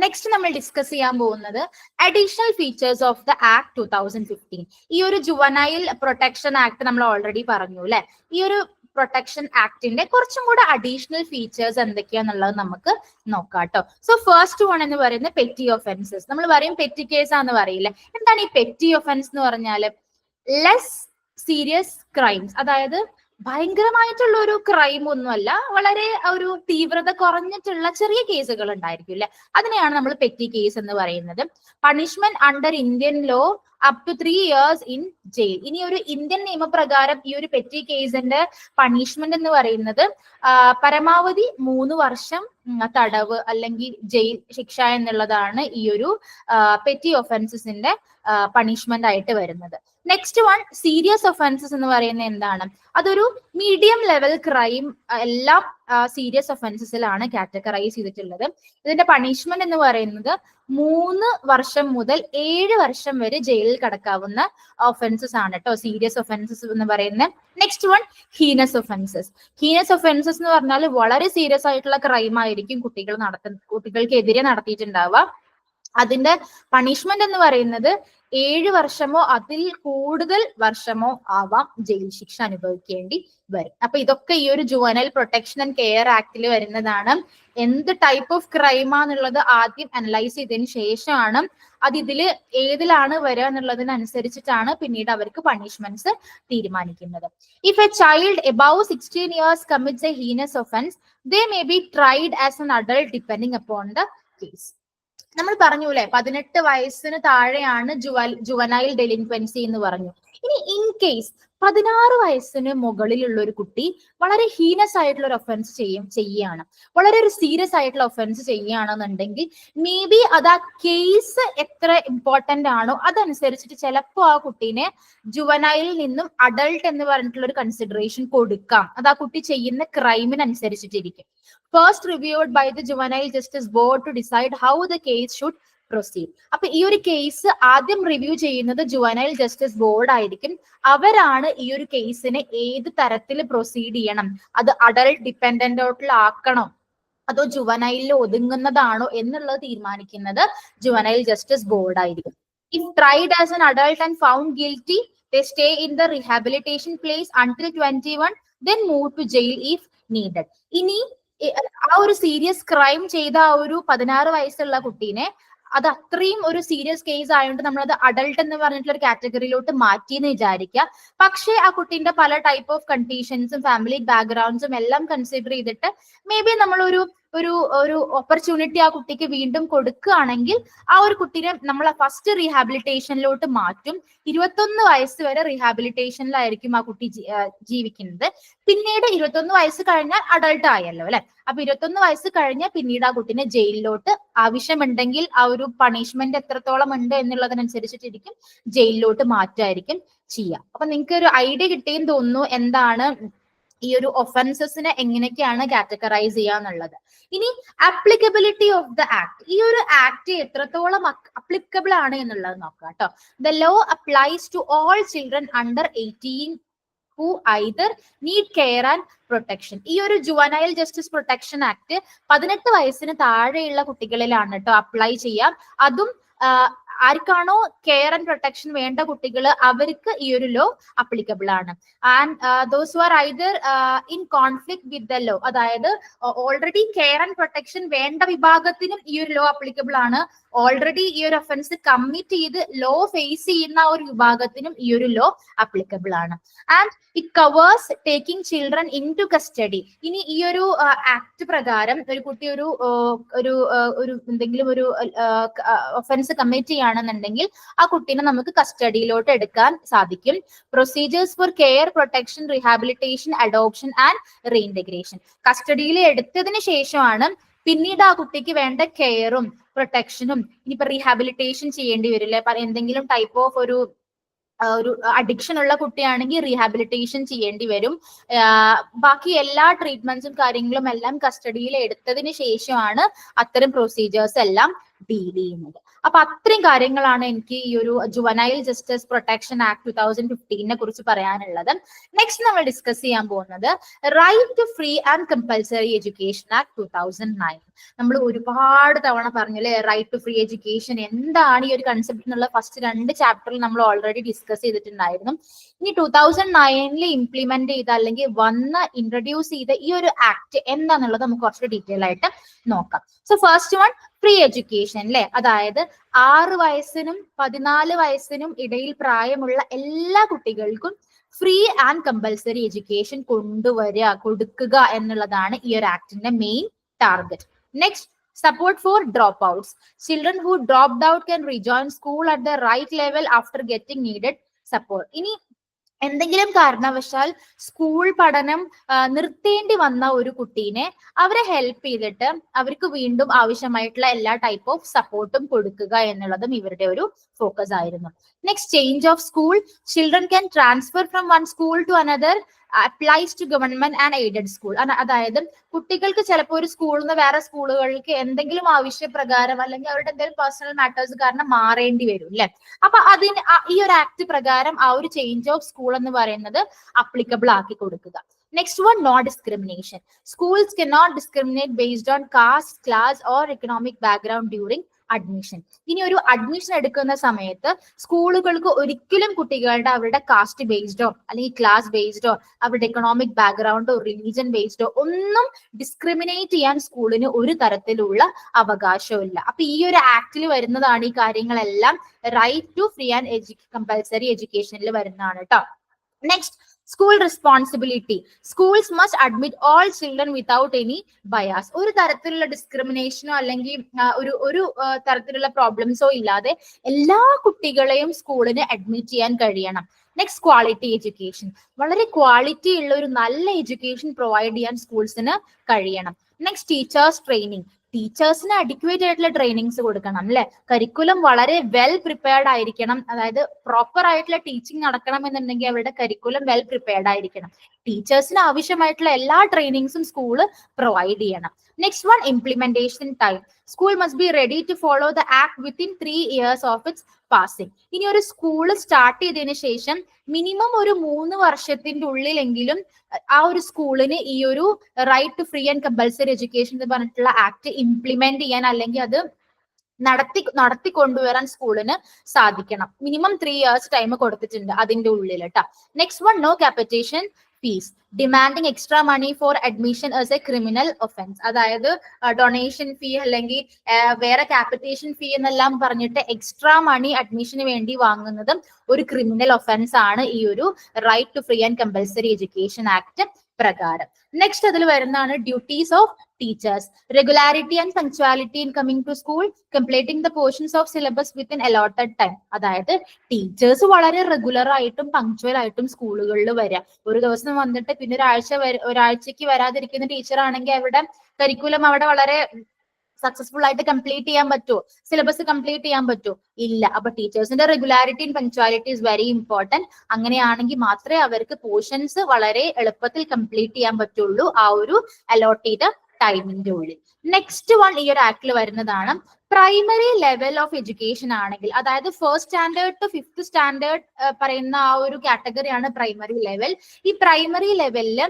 നെക്സ്റ്റ് നമ്മൾ ഡിസ്കസ് ചെയ്യാൻ പോകുന്നത് additional features of the act 2015. ഈ ഒരു ജുവനൈൽ പ്രൊട്ടക്ഷൻ ആക്ട് നമ്മൾ ഓൾറെഡി പറഞ്ഞു അല്ലെ. ഈ ഒരു പ്രൊട്ടക്ഷൻ ആക്ടിന്റെ കുറച്ചും കൂടെ അഡീഷണൽ ഫീച്ചേഴ്സ് എന്തൊക്കെയാന്നുള്ളത് നമുക്ക് നോക്കാം കേട്ടോ. സോ ഫസ്റ്റ് വൺ എന്ന് പറയുന്നത് പെറ്റി ഒഫൻസസ്. നമ്മൾ പറയും പെറ്റി കേസ് ആന്ന് പറയില്ലേ. എന്താണ് ഈ പെറ്റി ഒഫൻസ് എന്ന് പറഞ്ഞാല്? ലെസ് സീരിയസ് ക്രൈംസ്, അതായത് ഭയങ്കരമായിട്ടുള്ള ഒരു ക്രൈം ഒന്നുമല്ല, വളരെ ഒരു തീവ്രത കുറഞ്ഞിട്ടുള്ള ചെറിയ കേസുകൾ ഉണ്ടായിരിക്കും അല്ലെ, അതിനെയാണ് നമ്മൾ പെറ്റി കേസ് എന്ന് പറയുന്നത്. Punishment under Indian law up to 3 years in jail. ഇനി ഒരു ഇന്ത്യൻ നിയമപ്രകാരം ഈ ഒരു പെറ്റി കേസിന്റെ പണിഷ്മെന്റ് എന്ന് പറയുന്നത് പരമാവധി 3 വർഷം തടവ് അല്ലെങ്കിൽ ജയിൽ ശിക്ഷ എന്നുള്ളതാണ് ഈ ഒരു പെറ്റി ഒഫൻസസിന്റെ പണിഷ്മെന്റ് ആയിട്ട് വരുന്നത്. നെക്സ്റ്റ് വൺ സീരിയസ് ഒഫൻസസ് എന്ന് പറയുന്നത് എന്താണ്? അതൊരു മീഡിയം ലെവൽ ക്രൈം എല്ലാം സീരിയസ് ഒഫൻസസിലാണ് കാറ്റഗറൈസ് ചെയ്തിട്ടുള്ളത്. ഇതിന്റെ പണിഷ്മെന്റ് എന്ന് പറയുന്നത് 3 വർഷം മുതൽ 7 വർഷം വരെ ജയിലിൽ കടക്കാവുന്ന ഒഫൻസസ് ആണ് കേട്ടോ സീരിയസ് ഒഫൻസസ് എന്ന് പറയുന്നത്. Next one heinous offences. Heinous offences എന്ന് പറഞ്ഞാൽ വളരെ സീരിയസ് ആയിട്ടുള്ള ക്രൈം ആയിരിക്കും കുട്ടികൾക്കെതിരെ നടത്തിയിട്ടുണ്ടാവുക. അതിന്റെ പണിഷ്മെന്റ് എന്ന് പറയുന്നത് 7 വർഷമോ അതിൽ കൂടുതൽ വർഷമോ ആവാം ജയിൽ ശിക്ഷ അനുഭവിക്കേണ്ടി വരും. അപ്പൊ ഇതൊക്കെ ഈ ഒരു ജുവനൈൽ പ്രൊട്ടക്ഷൻ ആൻഡ് കെയർ ആക്ടിൽ വരുന്നതാണ്. എന്ത് ടൈപ്പ് ഓഫ് ക്രൈം ആണെന്നുള്ളത് ആദ്യം അനലൈസ് ചെയ്തതിന് ശേഷമാണ് അത് ഏതിലാണ് വരിക എന്നുള്ളതിനനുസരിച്ചിട്ടാണ് പിന്നീട് അവർക്ക് പണിഷ്മെന്റ്സ് തീരുമാനിക്കുന്നത്. If A child above 16 years commits a heinous offense, they may be tried as an adult depending upon the case. നമ്മൾ പറഞ്ഞു അല്ലെ 18 വയസ്സിന് താഴെയാണ് ജുവനൈൽ ഡെലിൻക്വൻസി എന്ന് പറഞ്ഞു. ഇനി ഇൻ കേസ് 16 വയസ്സിന് മുകളിലുള്ള ഒരു കുട്ടി വളരെ ഹീനസ് ആയിട്ടുള്ള ഒരു ഒഫൻസ് ചെയ്യുകയാണ്, വളരെ ഒരു സീരിയസ് ആയിട്ടുള്ള ഒഫൻസ് ചെയ്യുകയാണെന്നുണ്ടെങ്കിൽ മേ ബി അത് ആ കേസ് എത്ര ഇമ്പോർട്ടന്റ് ആണോ അതനുസരിച്ചിട്ട് ചിലപ്പോൾ ആ കുട്ടീനെ ജുവനൈലിൽ നിന്നും അഡൾട്ട് എന്ന് പറഞ്ഞിട്ടുള്ള ഒരു കൺസിഡറേഷൻ കൊടുക്കാം. അത് ആ കുട്ടി ചെയ്യുന്ന ക്രൈമിനനുസരിച്ചിട്ടിരിക്കും. First reviewed by the juvenile justice board to decide how the case should proceed. അപ്പൊ ഈ ഒരു കേസ് ആദ്യം റിവ്യൂ ചെയ്യുന്നത് ജുവനൈൽ ജസ്റ്റിസ് ബോർഡ് ആയിരിക്കും. അവരാണ് ഈ ഒരു കേസിനെ ഏത് തരത്തിൽ പ്രൊസീഡ് ചെയ്യണം, അത് അഡൾട്ട് ഡിപ്പെൻഡന്റോട്ടിലാക്കണോ അതോ ജുവനൈലിൽ ഒതുങ്ങുന്നതാണോ എന്നുള്ളത് തീരുമാനിക്കുന്നത് ജുവനൈൽ ജസ്റ്റിസ് ബോർഡ് ആയിരിക്കും. If tried as an adult and found guilty, they stay in the rehabilitation place until 21, then move to jail if needed. ഇനി ആ ഒരു സീരിയസ് ക്രൈം ചെയ്ത ആ ഒരു 16 വയസ്സുള്ള കുട്ടീനെ അത് അത്രയും ഒരു സീരിയസ് കേസ് ആയതുകൊണ്ട് നമ്മളത് അഡൾട്ട് എന്ന് പറഞ്ഞിട്ടുള്ള ഒരു കാറ്റഗറിയിലോട്ട് മാറ്റി എന്ന് വിചാരിക്കുക. പക്ഷേ ആ കുട്ടീന്റെ പല ടൈപ്പ് ഓഫ് കണ്ടീഷൻസും ഫാമിലി ബാക്ക്ഗ്രൗണ്ട്സും എല്ലാം കൺസിഡർ ചെയ്തിട്ട് മേ ബി നമ്മൾ ഒരു ഓപ്പർച്യൂണിറ്റി ആ കുട്ടിക്ക് വീണ്ടും കൊടുക്കുകയാണെങ്കിൽ ആ ഒരു കുട്ടീനെ നമ്മൾ ഫസ്റ്റ് റീഹാബിലിറ്റേഷനിലോട്ട് മാറ്റും. 21 വയസ്സ് വരെ റീഹാബിലിറ്റേഷനിലായിരിക്കും ആ കുട്ടി ജീവിക്കുന്നത്. പിന്നീട് 21 വയസ്സ് കഴിഞ്ഞാൽ അഡൾട്ട് ആയല്ലോ അല്ലെ. അപ്പൊ 21 വയസ്സ് കഴിഞ്ഞാൽ പിന്നീട് ആ കുട്ടീനെ ജയിലിലോട്ട് ആവശ്യമുണ്ടെങ്കിൽ ആ ഒരു പണിഷ്മെന്റ് എത്രത്തോളം ഉണ്ട് എന്നുള്ളതിനനുസരിച്ചിട്ടിരിക്കും ജയിലിലോട്ട് മാറ്റായിരിക്കും ചെയ്യുക. അപ്പൊ നിങ്ങൾക്ക് ഒരു ഐഡിയ കിട്ടിയെന്ന് തോന്നുന്നു എന്താണ് ഈ ഒരു ഒഫൻസസിനെ എങ്ങനെയൊക്കെയാണ് കാറ്റഗറൈസ് ചെയ്യാന്നുള്ളത്. ഇനി ആപ്ലിക്കബിലിറ്റി ഓഫ് ദ ആക്ട്, ഈ ഒരു ആക്ട് എത്രത്തോളം അപ്ലിക്കബിൾ ആണ് എന്നുള്ളത് നോക്കാം കേട്ടോ. The law applies to all children under 18 who either need care and protection. ഈ ഒരു ജുവനൈൽ ജസ്റ്റിസ് പ്രൊട്ടക്ഷൻ ആക്ട് 18 വയസ്സിന് താഴെയുള്ള കുട്ടികളിലാണ് കേട്ടോ അപ്ലൈ ചെയ്യാം. അതും ആർക്കാണോ കെയർ ആൻഡ് പ്രൊട്ടക്ഷൻ വേണ്ട കുട്ടികൾ അവർക്ക് ഈ ഒരു ലോ അപ്ലിക്കബിൾ ആണ്. And those are either in conflict with the law, അതായത് ഓൾറെഡി കെയർ ആൻഡ് പ്രൊട്ടക്ഷൻ വേണ്ട വിഭാഗത്തിനും ഈ ഒരു ലോ അപ്ലിക്കബിൾ ആണ്. ഓൾറെഡി ഈ ഒരു ഒഫൻസ് കമ്മിറ്റ് ചെയ്ത് ലോ ഫേസ് ചെയ്യുന്ന ഒരു വിഭാഗത്തിനും ഈ ഒരു ലോ അപ്ലിക്കബിൾ ആണ്. And it covers taking children into custody. ഇനി ഈ ഒരു ആക്ട് പ്രകാരം ഒരു കുട്ടി ഒരു എന്തെങ്കിലും ഒരു ഒഫൻസ് കമ്മിറ്റ് ചെയ്യുകയാണെന്നുണ്ടെങ്കിൽ ആ കുട്ടീനെ നമുക്ക് കസ്റ്റഡിയിലോട്ട് എടുക്കാൻ സാധിക്കും. Procedures for care, protection, rehabilitation, adoption and reintegration. കസ്റ്റഡിയിൽ എടുത്തതിന് ശേഷമാണ് പിന്നീട് ആ കുട്ടിക്ക് വേണ്ട കെയറും പ്രൊട്ടക്ഷനും ഇനിയിപ്പോ റീഹാബിലിറ്റേഷൻ ചെയ്യേണ്ടി വരില്ലേ. എന്തെങ്കിലും ടൈപ്പ് ഓഫ് ഒരു അഡിക്ഷൻ ഉള്ള കുട്ടിയാണെങ്കിൽ റീഹാബിലിറ്റേഷൻ ചെയ്യേണ്ടി വരും. ബാക്കി എല്ലാ ട്രീറ്റ്മെന്റ്സും കാര്യങ്ങളും എല്ലാം കസ്റ്റഡിയിൽ എടുത്തതിന് ശേഷമാണ് അത്തരം പ്രൊസീജിയേഴ്സ് എല്ലാം ഡീൽ ചെയ്യുന്നത്. അപ്പൊ അത്രയും കാര്യങ്ങളാണ് എനിക്ക് ഈ ഒരു ജുവനൈൽ ജസ്റ്റിസ് പ്രൊട്ടക്ഷൻ ആക്ട് 2015 കുറിച്ച് പറയാനുള്ളത്. നെക്സ്റ്റ് നമ്മൾ ഡിസ്കസ് ചെയ്യാൻ പോകുന്നത് right to free and compulsory education act 2009. നമ്മൾ ഒരുപാട് തവണ പറഞ്ഞല്ലേ റൈറ്റ് ടു ഫ്രീ എഡ്യൂക്കേഷൻ എന്താണ് ഈ ഒരു കൺസെപ്റ്റ് എന്നുള്ള ഫസ്റ്റ് 2 ചാപ്റ്ററിൽ നമ്മൾ ഓൾറെഡി ഡിസ്കസ് ചെയ്തിട്ടുണ്ടായിരുന്നു. ഇനി 2009 ഇംപ്ലിമെന്റ് ചെയ്ത അല്ലെങ്കിൽ ഇൻട്രൊഡ്യൂസ് ചെയ്ത ഈ ഒരു ആക്ട് എന്താന്നുള്ളത് നമുക്ക് കുറച്ചുകൂടി ഡീറ്റെയിൽ ആയിട്ട് നോക്കാം. So first one free education അല്ലെ, അതായത് 6 വയസ്സിനും 14 വയസ്സിനും ഇടയിൽ പ്രായമുള്ള എല്ലാ കുട്ടികൾക്കും ഫ്രീ ആൻഡ് കമ്പൽസറി എഡ്യൂക്കേഷൻ കൊടുക്കുക എന്നുള്ളതാണ് ഈ ഒരു ആക്ടിന്റെ main target. Next, support for dropouts. Children who dropped out can rejoin school at the right level after getting needed support. ഇനി എന്തെങ്കിലും കാരണവശാൽ സ്കൂൾ പഠനം നിർത്തേണ്ടി വന്ന ഒരു കുട്ടീനെ അവരെ ഹെൽപ്പ് ചെയ്തിട്ട് അവർക്ക് വീണ്ടും ആവശ്യമായിട്ടുള്ള എല്ലാ ടൈപ്പ് ഓഫ് സപ്പോർട്ടും കൊടുക്കുക എന്നുള്ളതും ഇവരുടെ ഒരു ഫോക്കസ് ആയിരുന്നു. Next, change of school. Children can transfer from one school to another applies to government and aided school. അതായത് കുട്ടികൾക്ക് ചിലപ്പോൾ ഒരു സ്കൂളിൽ നിന്ന് വേറെ സ്കൂളുകളിലേക്ക് എന്തെങ്കിലും ആവശ്യപ്രകാരം അല്ലെങ്കിൽ അവരുടെ എന്തെങ്കിലും പേഴ്സണൽ മാറ്റേഴ്സ് കാരണം മാറേണ്ടി വരും അല്ലെ. അപ്പൊ അതിന് ഈ ഒരു ആക്ട് പ്രകാരം ആ ഒരു ചേഞ്ച് ഓഫ് സ്കൂൾ എന്ന് പറയുന്നത് അപ്ലിക്കബിൾ ആക്കി കൊടുക്കുക. Next one, no discrimination. Schools cannot discriminate based on caste, class or economic background during admission. ഇനി ഒരു അഡ്മിഷൻ എടുക്കുന്ന സമയത്ത് സ്കൂളുകൾക്ക് ഒരിക്കലും കുട്ടികളുടെ അവരുടെ കാസ്റ്റ് ബേസ്ഡോ അല്ലെങ്കിൽ ക്ലാസ് ബേസ്ഡോ അവരുടെ എക്കണോമിക് ബാക്ക്ഗ്രൗണ്ടോ റിലീജിയൻ ബേസ്ഡോ ഒന്നും ഡിസ്ക്രിമിനേറ്റ് ചെയ്യാൻ സ്കൂളിന് ഒരു തരത്തിലുള്ള അവകാശവും ഇല്ല. അപ്പൊ ഈ ഒരു ആക്ടിൽ വരുന്നതാണ് ഈ കാര്യങ്ങളെല്ലാം. Right to free and compulsory എഡ്യൂക്കേഷനിൽ വരുന്നതാണ് കേട്ടോ. Next, school responsibility. Schools must admit all children without any bias. ഒരു തരത്തിലുള്ള ഡിസ്ക്രിമിനേഷനോ അല്ലെങ്കിൽ ഒരു തരത്തിലുള്ള പ്രോബ്ലംസോ ഇല്ലാതെ എല്ലാ കുട്ടികളെയും സ്കൂളിന് അഡ്മിറ്റ് ചെയ്യാൻ കഴിയണം. Next, quality education. വളരെ ക്വാളിറ്റി ഉള്ള ഒരു നല്ല എഡ്യൂക്കേഷൻ പ്രൊവൈഡ് ചെയ്യാൻ സ്കൂൾസിന് കഴിയണം. Next, teachers training. ടീച്ചേഴ്സിന് അഡിക്വേറ്റ് ആയിട്ടുള്ള ട്രെയിനിങ്സ് കൊടുക്കണം അല്ലെ. കരിക്കുലം വളരെ വെൽ പ്രിപ്പയർഡ് ആയിരിക്കണം. അതായത് പ്രോപ്പർ ആയിട്ടുള്ള ടീച്ചിങ് നടക്കണം എന്നുണ്ടെങ്കിൽ അവരുടെ കരിക്കുലം വെൽ പ്രിപ്പയർഡ് ആയിരിക്കണം. ടീച്ചേഴ്സിന് ആവശ്യമായിട്ടുള്ള എല്ലാ ട്രെയിനിങ്സും സ്കൂള് പ്രൊവൈഡ് ചെയ്യണം. Next one, implementation time. School must be ready to follow the act within 3 years of its passing. ഇനി ഒരു സ്കൂള് സ്റ്റാർട്ട് ചെയ്തതിനു ശേഷം മിനിമം ഒരു 3 വർഷത്തിന്റെ ഉള്ളിലെങ്കിലും ആ ഒരു സ്കൂളിന് ഈ ഒരു right to free and compulsory education എന്ന് പറഞ്ഞിട്ടുള്ള ആക്ട് ഇംപ്ലിമെന്റ് ചെയ്യാൻ അല്ലെങ്കിൽ അത് നടത്തിക്കൊണ്ടുവരാൻ സ്കൂളിന് സാധിക്കണം. മിനിമം 3 years ടൈം കൊടുത്തിട്ടുണ്ട് അതിന്റെ ഉള്ളിൽ കേട്ടോ. Next one, no capitation fees. Demanding extra money for admission as a criminal offence. അതായത് ഡൊണേഷൻ ഫീ അല്ലെങ്കിൽ വേറെ ക്യാപിറ്റേഷൻ ഫീ എന്നെല്ലാം പറഞ്ഞിട്ട് എക്സ്ട്രാ മണി അഡ്മിഷന് വേണ്ടി വാങ്ങുന്നതും ഒരു ക്രിമിനൽ ഒഫൻസ് ആണ് ഈ ഒരു right to free and compulsory education act പ്രകാരം. നെക്സ്റ്റ് അതിൽ വരുന്നതാണ് duties of teachers. Regularity and punctuality in coming to school, completing the portions of syllabus within allotted time. അതായത് ടീച്ചേഴ്സ് വളരെ റെഗുലർ ആയിട്ടും പങ്ക്ച്വൽ ആയിട്ടും സ്കൂളുകളിൽ വരിക. ഒരു ദിവസം വന്നിട്ട് പിന്നെ ഒരാഴ്ചക്ക് വരാതിരിക്കുന്ന ടീച്ചർ ആണെങ്കിൽ അവരുടെ കരിക്കുലം അവിടെ വളരെ സക്സസ്ഫുൾ ആയിട്ട് കംപ്ലീറ്റ് ചെയ്യാൻ പറ്റുമോ? സിലബസ് കംപ്ലീറ്റ് ചെയ്യാൻ പറ്റുമോ? ഇല്ല. അപ്പൊ ടീച്ചേഴ്സിന്റെ regularity and punctuality is very important. അങ്ങനെയാണെങ്കിൽ മാത്രമേ അവർക്ക് പോർഷൻസ് വളരെ എളുപ്പത്തിൽ കംപ്ലീറ്റ് ചെയ്യാൻ പറ്റുള്ളൂ ആ ഒരു അലോട്ട് ചെയ്ത ടൈമിന്റെ ഉള്ളിൽ. നെക്സ്റ്റ് വൺ ഈ ഒരു ആക്ടിൽ വരുന്നതാണ് പ്രൈമറി ലെവൽ ഓഫ് എഡ്യൂക്കേഷൻ ആണെങ്കിൽ, അതായത് 1st standard to 5th standard പറയുന്ന ആ ഒരു കാറ്റഗറിയാണ് പ്രൈമറി ലെവൽ. ഈ പ്രൈമറി ലെവലില്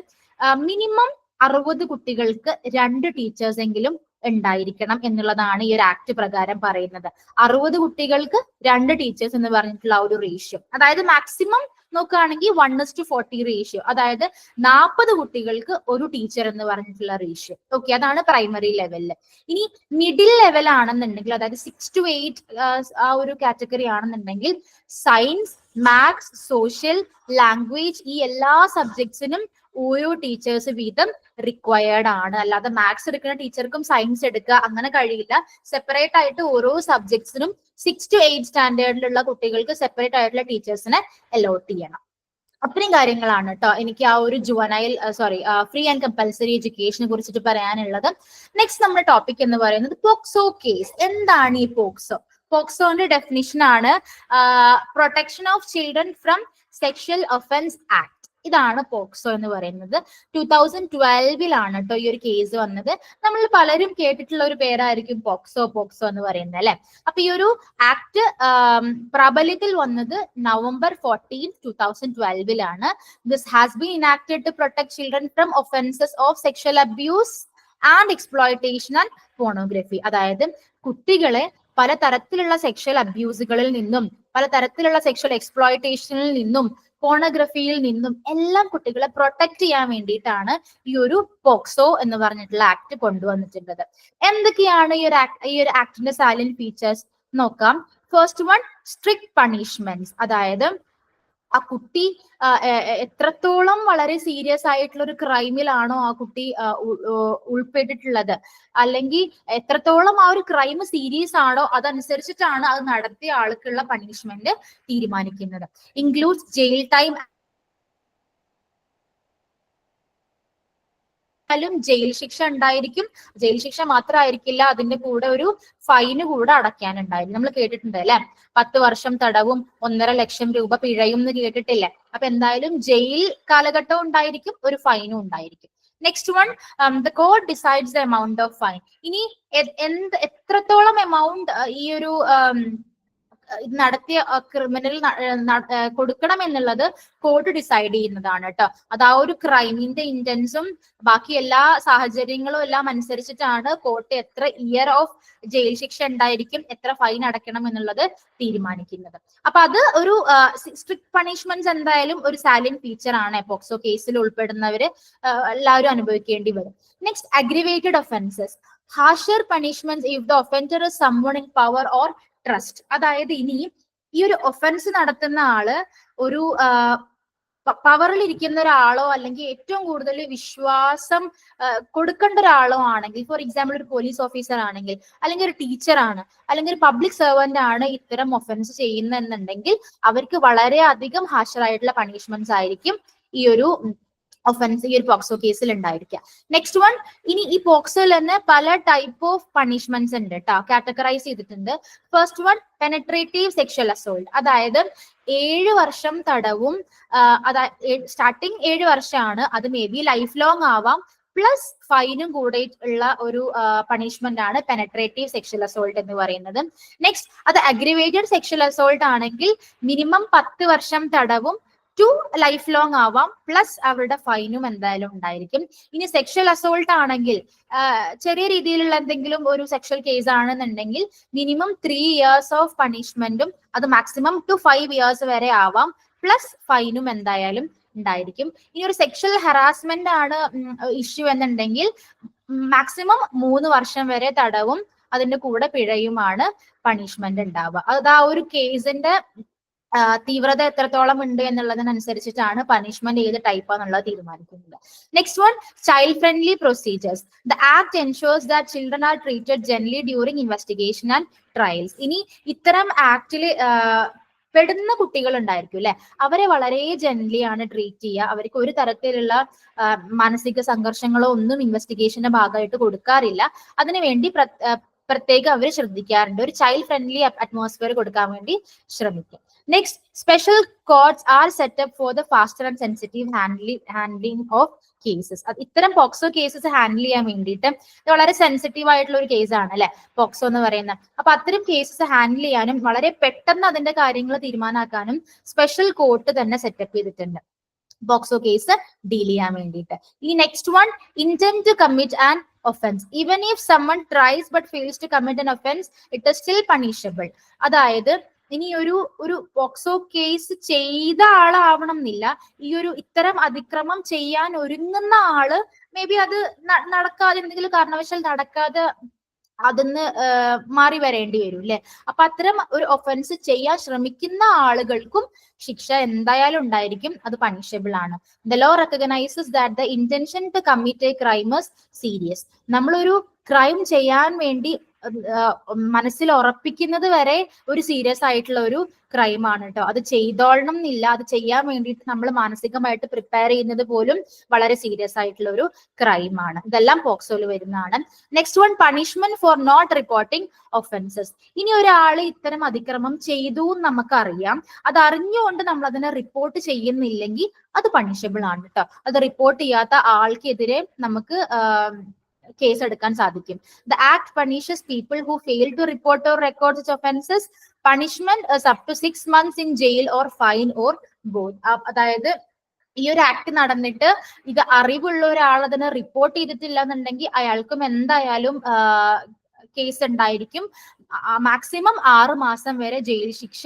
മിനിമം 60 കുട്ടികൾക്ക് 2 ടീച്ചേഴ്സ് എങ്കിലും ഉണ്ടായിരിക്കണം എന്നുള്ളതാണ് ഈ ഒരു ആക്ട് പ്രകാരം പറയുന്നത്. 60 കുട്ടികൾക്ക് 2 ടീച്ചേഴ്സ് എന്ന് പറഞ്ഞിട്ടുള്ള ഒരു റേഷ്യോ. അതായത് മാക്സിമം നോക്കുകയാണെങ്കിൽ 1:40 റേഷ്യോ. അതായത് 40 കുട്ടികൾക്ക് ഒരു ടീച്ചർ എന്ന് പറഞ്ഞിട്ടുള്ള റേഷ്യോ. ഓക്കെ, അതാണ് പ്രൈമറി ലെവലില്. ഇനി മിഡിൽ ലെവൽ ആണെന്നുണ്ടെങ്കിൽ, അതായത് 6 to 8 ആ ഒരു കാറ്റഗറി ആണെന്നുണ്ടെങ്കിൽ സയൻസ്, മാത്സ്, സോഷ്യൽ, ലാംഗ്വേജ് ഈ എല്ലാ സബ്ജക്ട്സിനും ഓരോ ടീച്ചേഴ്സ് വീതം റിക്വയർഡ് ആണ്. അല്ലാതെ മാത്സ് എടുക്കുന്ന ടീച്ചർക്കും സയൻസ് എടുക്കുക അങ്ങനെ കഴിയില്ല. സെപ്പറേറ്റ് ആയിട്ട് ഓരോ സബ്ജക്ട്സിനും 6 to 8 സ്റ്റാൻഡേർഡിലുള്ള കുട്ടികൾക്ക് സെപ്പറേറ്റ് ആയിട്ടുള്ള ടീച്ചേഴ്സിനെ അലോട്ട് ചെയ്യണം. അത്രയും കാര്യങ്ങളാണ് കേട്ടോ എനിക്ക് ആ ഒരു ഫ്രീ ആൻഡ് കമ്പൽസറി എഡ്യൂക്കേഷനെ കുറിച്ചിട്ട് പറയാനുള്ളത്. നെക്സ്റ്റ് നമ്മുടെ ടോപ്പിക് എന്ന് പറയുന്നത് പോക്സോ കേസ്. എന്താണ് ഈ പോക്സോ? പോക്സോന്റെ ഡെഫിനിഷൻ ആണ് protection of children from sexual offence act. ഇതാണ് പോക്സോ എന്ന് പറയുന്നത്. 2012 കേട്ടോ ഈ ഒരു കേസ് വന്നത്. നമ്മൾ പലരും കേട്ടിട്ടുള്ള ഒരു പേരായിരിക്കും പോക്സോ എന്ന് പറയുന്നത് അല്ലെ. അപ്പൊ ഈ ഒരു ആക്ട് പ്രാബല്യത്തിൽ വന്നത് November 14, 2012 This has been enacted to protect children from offenses of sexual abuse and exploitation and pornography. അതായത് കുട്ടികളെ പലതരത്തിലുള്ള സെക്ഷൽ അബ്യൂസുകളിൽ നിന്നും പലതരത്തിലുള്ള സെക്ഷൽ എക്സ്പ്ലോയിറ്റേഷനിൽ നിന്നും പോണോഗ്രഫിയിൽ നിന്നും എല്ലാം കുട്ടികളെ പ്രൊട്ടക്ട് ചെയ്യാൻ വേണ്ടിയിട്ടാണ് ഈ ഒരു പോക്സോ എന്ന് പറഞ്ഞിട്ടുള്ള ആക്ട് കൊണ്ടുവന്നിട്ടുള്ളത്. എന്തൊക്കെയാണ് ഈ ഒരു ആക്ടിന്റെ സാലന്റ് ഫീച്ചേഴ്സ് നോക്കാം. First one, strict punishments. അതായത് ആ കുട്ടി എത്രത്തോളം വളരെ സീരിയസ് ആയിട്ടുള്ള ഒരു ക്രൈമിലാണോ ആ കുട്ടി ഉൾപ്പെട്ടിട്ടുള്ളത്, അല്ലെങ്കിൽ എത്രത്തോളം ആ ഒരു ക്രൈം സീരിയസ് ആണോ അതനുസരിച്ചിട്ടാണ് അത് നടത്തിയ ആൾക്കുള്ള പണിഷ്മെന്റ് തീരുമാനിക്കുന്നത്. ഇൻക്ലൂഡ്സ് ജയിൽ ടൈം എന്തായാലും ജയിൽ ശിക്ഷ ഉണ്ടായിരിക്കും. ജയിൽ ശിക്ഷ മാത്രമായിരിക്കില്ല, അതിന്റെ കൂടെ ഒരു ഫൈന് കൂടെ അടയ്ക്കാനുണ്ടായിരിക്കും. നമ്മൾ കേട്ടിട്ടുണ്ട് അല്ലെ, 10 വർഷം തടവും 1.5 ലക്ഷം രൂപ പിഴയും എന്ന് കേട്ടിട്ടില്ലേ? അപ്പൊ എന്തായാലും ജയിൽ കാലഘട്ടവും ഉണ്ടായിരിക്കും, ഒരു ഫൈനും ഉണ്ടായിരിക്കും. Next one, the court decides the amount of fine. ഇനി എത്രത്തോളം എമൗണ്ട് ഈ ഒരു നടത്തിയ ക്രിമിനൽ കൊടുക്കണം എന്നുള്ളത് കോർട്ട് ഡിസൈഡ് ചെയ്യുന്നതാണ് കേട്ടോ. അത് ആ ഒരു ക്രൈമിന്റെ ഇന്റൻസും ബാക്കി എല്ലാ സാഹചര്യങ്ങളും എല്ലാം അനുസരിച്ചിട്ടാണ് കോർട്ട് എത്ര ഇയർ ഓഫ് ജയിൽ ശിക്ഷ ഉണ്ടായിരിക്കും, എത്ര ഫൈൻ അടയ്ക്കണം എന്നുള്ളത് തീരുമാനിക്കുന്നത്. അപ്പൊ അത് ഒരു സ്ട്രിക്ട് പണിഷ്മെന്റ്സ് എന്തായാലും ഒരു സാലിയന്റ് ഫീച്ചർ ആണ് പോക്സോ കേസിൽ ഉൾപ്പെടുന്നവര് എല്ലാവരും അനുഭവിക്കേണ്ടി വരും. Next, aggravated offences, harsher punishment if the offender is someone in power or trust. അതായത് ഇനി ഈ ഒരു ഒഫൻസ് നടത്തുന്ന ആള് ഒരു പവറിൽ ഇരിക്കുന്ന ഒരാളോ അല്ലെങ്കിൽ ഏറ്റവും കൂടുതൽ വിശ്വാസം കൊടുക്കേണ്ട ഒരാളോ ആണെങ്കിൽ, ഫോർ എക്സാമ്പിൾ ഒരു പോലീസ് ഓഫീസർ ആണെങ്കിൽ, അല്ലെങ്കിൽ ഒരു ടീച്ചർ ആണ്, അല്ലെങ്കിൽ ഒരു പബ്ലിക് സെർവന്റ് ആണ് ഇത്തരം ഒഫൻസ് ചെയ്യുന്നെന്നുണ്ടെങ്കിൽ അവർക്ക് വളരെയധികം ഹാർഷറായിട്ടുള്ള പണിഷ്മെന്റ്സ് ആയിരിക്കും ഈ ഒരു ഒഫൻസ് ഈ ഒരു പോക്സോ കേസിൽ ഉണ്ടായിരിക്കുക. നെക്സ്റ്റ് വൺ, ഇനി ഈ പോക്സോയിൽ തന്നെ പല ടൈപ്പ് ഓഫ് പണിഷ്മെന്റ്സ് ഉണ്ട് കേട്ടോ, കാറ്റഗറൈസ് ചെയ്തിട്ടുണ്ട്. First one, penetrative sexual assault. അതായത് 7 വർഷം തടവും, സ്റ്റാർട്ടിങ് 7 വർഷമാണ്, അത് മേ ബി ലൈഫ് ലോങ് ആവാം, പ്ലസ് ഫൈനും കൂടെ ഉള്ള ഒരു പണിഷ്മെന്റ് ആണ് പെനട്രേറ്റീവ് സെക്ഷൽ അസോൾട്ട് എന്ന് പറയുന്നത്. നെക്സ്റ്റ്, അത് അഗ്രിവേറ്റഡ് സെക്ഷൽ അസോൾട്ട് ആണെങ്കിൽ മിനിമം 10 വർഷം തടവും ടു ലൈഫ് ലോങ് ആവാം, പ്ലസ് അവരുടെ ഫൈനും എന്തായാലും ഉണ്ടായിരിക്കും. ഇനി സെക്ഷൽ അസോൾട്ട് ആണെങ്കിൽ ചെറിയ രീതിയിലുള്ള എന്തെങ്കിലും ഒരു സെക്ഷൽ കേസ് ആണെന്നുണ്ടെങ്കിൽ മിനിമം 3 ഇയേഴ്സ് ഓഫ് പണിഷ്മെന്റും അത് മാക്സിമം ടു 5 ഇയേഴ്സ് വരെ ആവാം, പ്ലസ് ഫൈനും എന്തായാലും ഉണ്ടായിരിക്കും. ഇനി ഒരു സെക്ഷൽ ഹറാസ്മെന്റ് ആണ് ഇഷ്യൂ എന്നുണ്ടെങ്കിൽ മാക്സിമം 3 വർഷം വരെ തടവും അതിന്റെ കൂടെ പിഴയുമാണ് പണിഷ്മെന്റ് ഉണ്ടാവുക. അത് ആ ഒരു കേസിന്റെ തീവ്രത എത്രത്തോളം ഉണ്ട് എന്നുള്ളതിനനുസരിച്ചിട്ടാണ് പണിഷ്മെന്റ് ഏത് ടൈപ്പ് എന്നുള്ളത് തീരുമാനിക്കുന്നത്. Next one, child friendly procedures. The act ensures that children are treated gently during investigation and trials. ഇനി ഇത്തരം ആക്ടിൽ പെടുന്ന കുട്ടികൾ ഉണ്ടായിരിക്കും അല്ലെ, അവരെ വളരെ ജെന്റ്ലി ആണ് ട്രീറ്റ് ചെയ്യുക. അവർക്ക് ഒരു തരത്തിലുള്ള മാനസിക സംഘർഷങ്ങളോ ഒന്നും ഇൻവെസ്റ്റിഗേഷന്റെ ഭാഗമായിട്ട് കൊടുക്കാറില്ല. അതിനുവേണ്ടി പ്രത്യേകം അവർ ശ്രദ്ധിക്കാറുണ്ട്. ഒരു ചൈൽഡ് ഫ്രണ്ട്ലി അറ്റ്മോസ്ഫിയർ കൊടുക്കാൻ വേണ്ടി ശ്രമിക്കും. Next, special courts are set up for the faster and sensitive handling of cases. ഇത്തരം പോക്സോ കേസസ് ഹാൻഡിൽ ചെയ്യാൻ വേണ്ടിയിട്ട്, ഇത് വളരെ സെൻസിറ്റീവ് ആയിട്ടുള്ള ഒരു കേസാണ് അല്ലെ പോക്സോ എന്ന് പറയുന്നത്. അപ്പൊ അത്തരം കേസസ് ഹാൻഡിൽ ചെയ്യാനും വളരെ പെട്ടെന്ന് അതിന്റെ കാര്യങ്ങൾ തീരുമാനമാക്കാനും സ്പെഷ്യൽ കോർട്ട് തന്നെ സെറ്റപ്പ് ചെയ്തിട്ടുണ്ട് പോക്സോ കേസ് ഡീൽ ചെയ്യാൻ വേണ്ടിയിട്ട്. ഈ next one, intent to commit an offense. Even if someone tries but fails to commit an offense, it is still punishable. അതായത് ഇനി ഒരു പോക്സോ കേസ് ചെയ്ത ആളാവണം എന്നില്ല, ഈ ഒരു ഇത്തരം അതിക്രമം ചെയ്യാൻ ഒരുങ്ങുന്ന ആള് മേ ബി അത് നടക്കാതെ, എന്തെങ്കിലും കാരണവശാൽ നടക്കാതെ അതിന്ന് മാറി വരേണ്ടി വരും അല്ലെ. അപ്പൊ അത്തരം ഒരു ഒഫൻസ് ചെയ്യാൻ ശ്രമിക്കുന്ന ആളുകൾക്കും ശിക്ഷ എന്തായാലും ഉണ്ടായിരിക്കും, അത് പണിഷബിൾ ആണ്. The law recognises that the intention to commit a crime is serious. നമ്മളൊരു ക്രൈം ചെയ്യാൻ വേണ്ടി മനസ്സിൽ ഉറപ്പിക്കുന്നത് വരെ ഒരു സീരിയസ് ആയിട്ടുള്ള ഒരു ക്രൈം ആണ് കേട്ടോ. അത് ചെയ്തോളണം എന്നില്ല, അത് ചെയ്യാൻ വേണ്ടിയിട്ട് നമ്മൾ മാനസികമായിട്ട് പ്രിപ്പയർ ചെയ്യുന്നത് പോലും വളരെ സീരിയസ് ആയിട്ടുള്ള ഒരു ക്രൈം ആണ്. ഇതെല്ലാം പോക്സോയിൽ വരുന്നതാണ്. Next one, punishment for not reporting offences. ഇനി ഒരാൾ ഇത്തരം അതിക്രമം ചെയ്തു എന്ന് നമുക്കറിയാം, അത് അറിഞ്ഞുകൊണ്ട് നമ്മൾ അതിനെ റിപ്പോർട്ട് ചെയ്യുന്നില്ലെങ്കിൽ അത് പണിഷബിൾ ആണ് കേട്ടോ. അത് റിപ്പോർട്ട് ചെയ്യാത്ത ആൾക്കെതിരെ നമുക്ക് കേസ് എടുക്കാൻ സാധിക്കും. The act punishes people who fail to report or record such offences. Punishment is up to 6 months in jail or fine or both. അതായത് ഈ ഒരു ആക്ട് നടന്നിട്ട് ഇത് അറിവുള്ള ഒരാൾ അതിനെ റിപ്പോർട്ട് ചെയ്തിട്ടില്ല എന്നുണ്ടെങ്കിൽ അയാൾക്കും എന്തായാലും കേസ് ഉണ്ടായിരിക്കും. മാക്സിമം 6 മാസം വരെ ജയിൽ ശിക്ഷ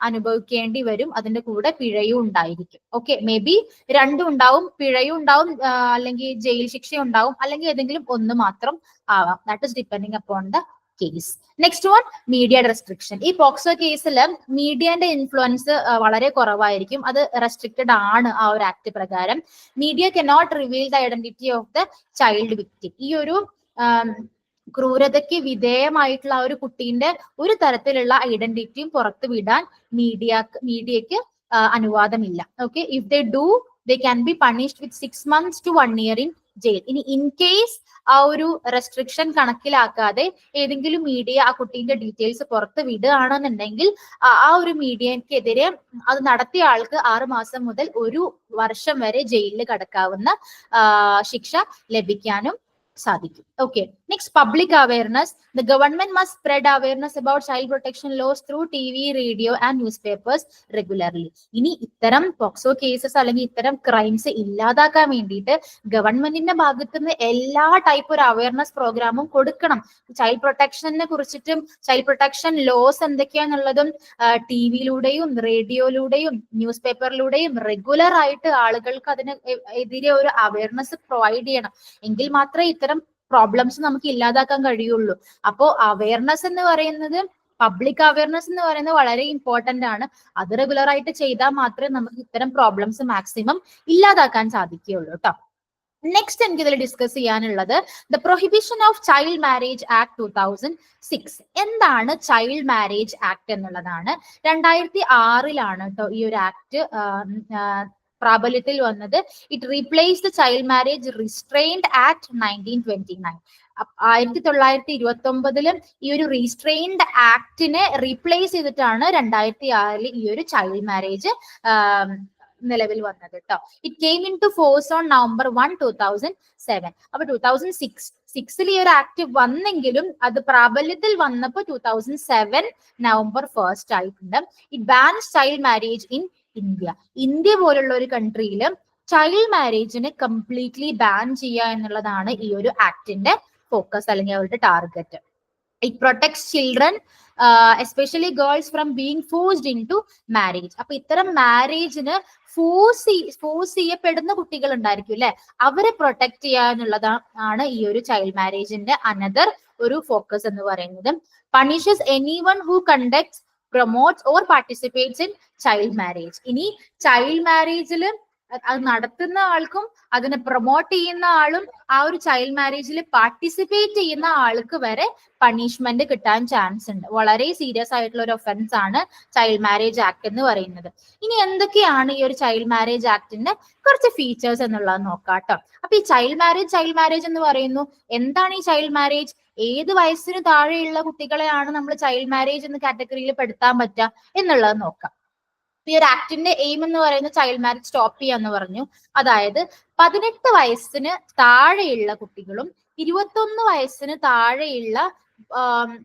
അനുഭവിക്കേണ്ടി വരും. അതിന്റെ കൂടെ പിഴയും ഉണ്ടായിരിക്കും. ഓക്കെ, മേ ബി രണ്ടും ഉണ്ടാവും, പിഴയും ഉണ്ടാവും, അല്ലെങ്കിൽ ജയിൽ ശിക്ഷ ഉണ്ടാവും, അല്ലെങ്കിൽ ഏതെങ്കിലും ഒന്ന് മാത്രം ആവാം. That is depending upon the case. Next one, media restriction. ഈ പോക്സോ കേസിൽ മീഡിയന്റെ ഇൻഫ്ലുവൻസ് വളരെ കുറവായിരിക്കും, അത് റെസ്ട്രിക്റ്റഡ് ആണ് ആ ഒരു ആക്ട് പ്രകാരം. Media cannot reveal the identity of the child victim. ഈ ഒരു ക്രൂരതയ്ക്ക് വിധേയമായിട്ടുള്ള ആ ഒരു കുട്ടീന്റെ ഒരു തരത്തിലുള്ള ഐഡന്റിറ്റിയും പുറത്തു വിടാൻ മീഡിയക്ക് അനുവാദമില്ല. Okay, if they do they can be punished with 6 months to 1 year in jail. ഇനി ഇൻ കേസ് ആ ഒരു റെസ്ട്രിക്ഷൻ കണക്കിലാക്കാതെ ഏതെങ്കിലും മീഡിയ ആ കുട്ടീന്റെ ഡീറ്റെയിൽസ് പുറത്ത് വിടുകയാണെന്നുണ്ടെങ്കിൽ ആ ഒരു മീഡിയക്കെതിരെ അത് നടത്തിയ ആൾക്ക് 6 മാസം മുതൽ 1 വർഷം വരെ ജയിലിൽ കടക്കാവുന്ന ശിക്ഷ ലഭിക്കാനും സാധിക്കും. Okay, next public awareness. The government must spread awareness about child protection laws through TV, radio and newspapers regularly. ഇനി ഇത്തരം പോക്സോ കേസസ് അല്ലെങ്കിൽ ഇത്തരം ക്രൈംസ് ഇല്ലാതാക്കാൻ വേണ്ടിയിട്ട് ഗവൺമെന്റിന്റെ ഭാഗത്തു നിന്ന് എല്ലാ ടൈപ്പ് ഒരു അവയർനെസ് പ്രോഗ്രാമും കൊടുക്കണം. ചൈൽഡ് പ്രൊട്ടക്ഷനെ കുറിച്ചിട്ടും ചൈൽഡ് പ്രൊട്ടക്ഷൻ ലോസ് എന്തൊക്കെയാന്നുള്ളതും TV-യിലൂടെയും റേഡിയോയിലൂടെയും ന്യൂസ് പേപ്പറിലൂടെയും റെഗുലർ ആയിട്ട് ആളുകൾക്ക് അതിന് എതിരെ ഒരു അവയർനെസ് പ്രൊവൈഡ് ചെയ്യണം. എങ്കിൽ മാത്രമേ ഇത്തരം പ്രോബ്ലംസ് നമുക്ക് ഇല്ലാതാക്കാൻ കഴിയുള്ളൂ. അപ്പോ അവയർനെസ് എന്ന് പറയുന്നത്, പബ്ലിക് അവയർനെസ് എന്ന് പറയുന്നത് വളരെ ഇമ്പോർട്ടന്റ് ആണ്. അത് റെഗുലർ ആയിട്ട് ചെയ്താൽ മാത്രമേ നമുക്ക് ഇത്തരം പ്രോബ്ലംസ് മാക്സിമം ഇല്ലാതാക്കാൻ സാധിക്കുകയുള്ളൂ കേട്ടോ. നെക്സ്റ്റ് എനിക്ക് ഇതിൽ ഡിസ്കസ് ചെയ്യാനുള്ളത് the prohibition of child marriage act 2006. എന്താണ് ചൈൽഡ് മാരേജ് ആക്ട് എന്നുള്ളതാണ്. 2006 കേട്ടോ ഈ ഒരു ആക്ട് പ്രാബല്യത്തിൽ വന്നത്. It replace the child marriage restrained act 1929. 1929 ഈ ഒരു റീസ്ട്രെയിൻഡ് ആക്ടിനെ റീപ്ലേസ് ചെയ്തിട്ടാണ് 2006 ഈ ഒരു ചൈൽഡ് മാരേജ് നിലവിൽ വന്നത് കേട്ടോ. It came into force on November 1, 2007. അപ്പൊ 2006 ഈ ഒരു ആക്ട് വന്നെങ്കിലും അത് പ്രാബല്യത്തിൽ വന്നപ്പോ 2007 November 1 ആയിട്ടുണ്ട്. It bans child marriage in India പോലുള്ള ഒരു കൺട്രിയിൽ ചൈൽഡ് മാരേജിനെ കംപ്ലീറ്റ്ലി ബാൻ ചെയ്യുക എന്നുള്ളതാണ് ഈ ഒരു ആക്ടിന്റെ ഫോക്കസ് അല്ലെങ്കിൽ അവരുടെ target. It protects children especially girls from being forced into marriage. അപ്പൊ ഇത്തരം മാരേജിന് ഫോഴ്സ് ചെയ്യപ്പെടുന്ന കുട്ടികൾ ഉണ്ടായിരിക്കും അല്ലെ, അവരെ പ്രൊട്ടക്ട് ചെയ്യാനുള്ളതാണ് ഈ ഒരു ചൈൽഡ് മാരേജിന്റെ അനദർ ഒരു ഫോക്കസ് എന്ന് പറയുന്നത്. Punishes anyone who conducts, promotes or participates in child marriage. ഇനി ചൈൽഡ് മാരേജിൽ അത് നടത്തുന്ന ആൾക്കും അതിനെ പ്രൊമോട്ട് ചെയ്യുന്ന ആളും ആ ഒരു ചൈൽഡ് മാരേജിൽ പാർട്ടിസിപ്പേറ്റ് ചെയ്യുന്ന ആൾക്ക് വരെ പണിഷ്മെന്റ് കിട്ടാൻ ചാൻസ് ഉണ്ട്. വളരെ സീരിയസ് ആയിട്ടുള്ള ഒരു ഒഫൻസ് ആണ് ചൈൽഡ് മാരേജ് ആക്ട് എന്ന് പറയുന്നത്. ഇനി എന്തൊക്കെയാണ് ഈ ഒരു ചൈൽഡ് മാരേജ് ആക്ടിന്റെ കുറച്ച് ഫീച്ചേഴ്സ് എന്നുള്ളത് നോക്കാം കേട്ടോ. അപ്പൊ ഈ ചൈൽഡ് മാരേജ് എന്ന് പറയുന്നു. എന്താണ് ഈ ചൈൽഡ് മാരേജ്? ഏത് വയസ്സിന് താഴെയുള്ള കുട്ടികളെയാണ് നമ്മൾ ചൈൽഡ് മാരേജ് എന്ന കാറ്റഗറിയിൽ പെടുത്താൻ പറ്റുക എന്നുള്ളത് നോക്കാം. ഈ ഒരു ആക്ടിന്റെ എയിം എന്ന് പറയുന്നത് ചൈൽഡ് മാരേജ് സ്റ്റോപ്പ് ചെയ്യാന്ന് പറഞ്ഞു. അതായത് 18 വയസ്സിന് താഴെയുള്ള കുട്ടികളും 21 വയസ്സിന് താഴെയുള്ള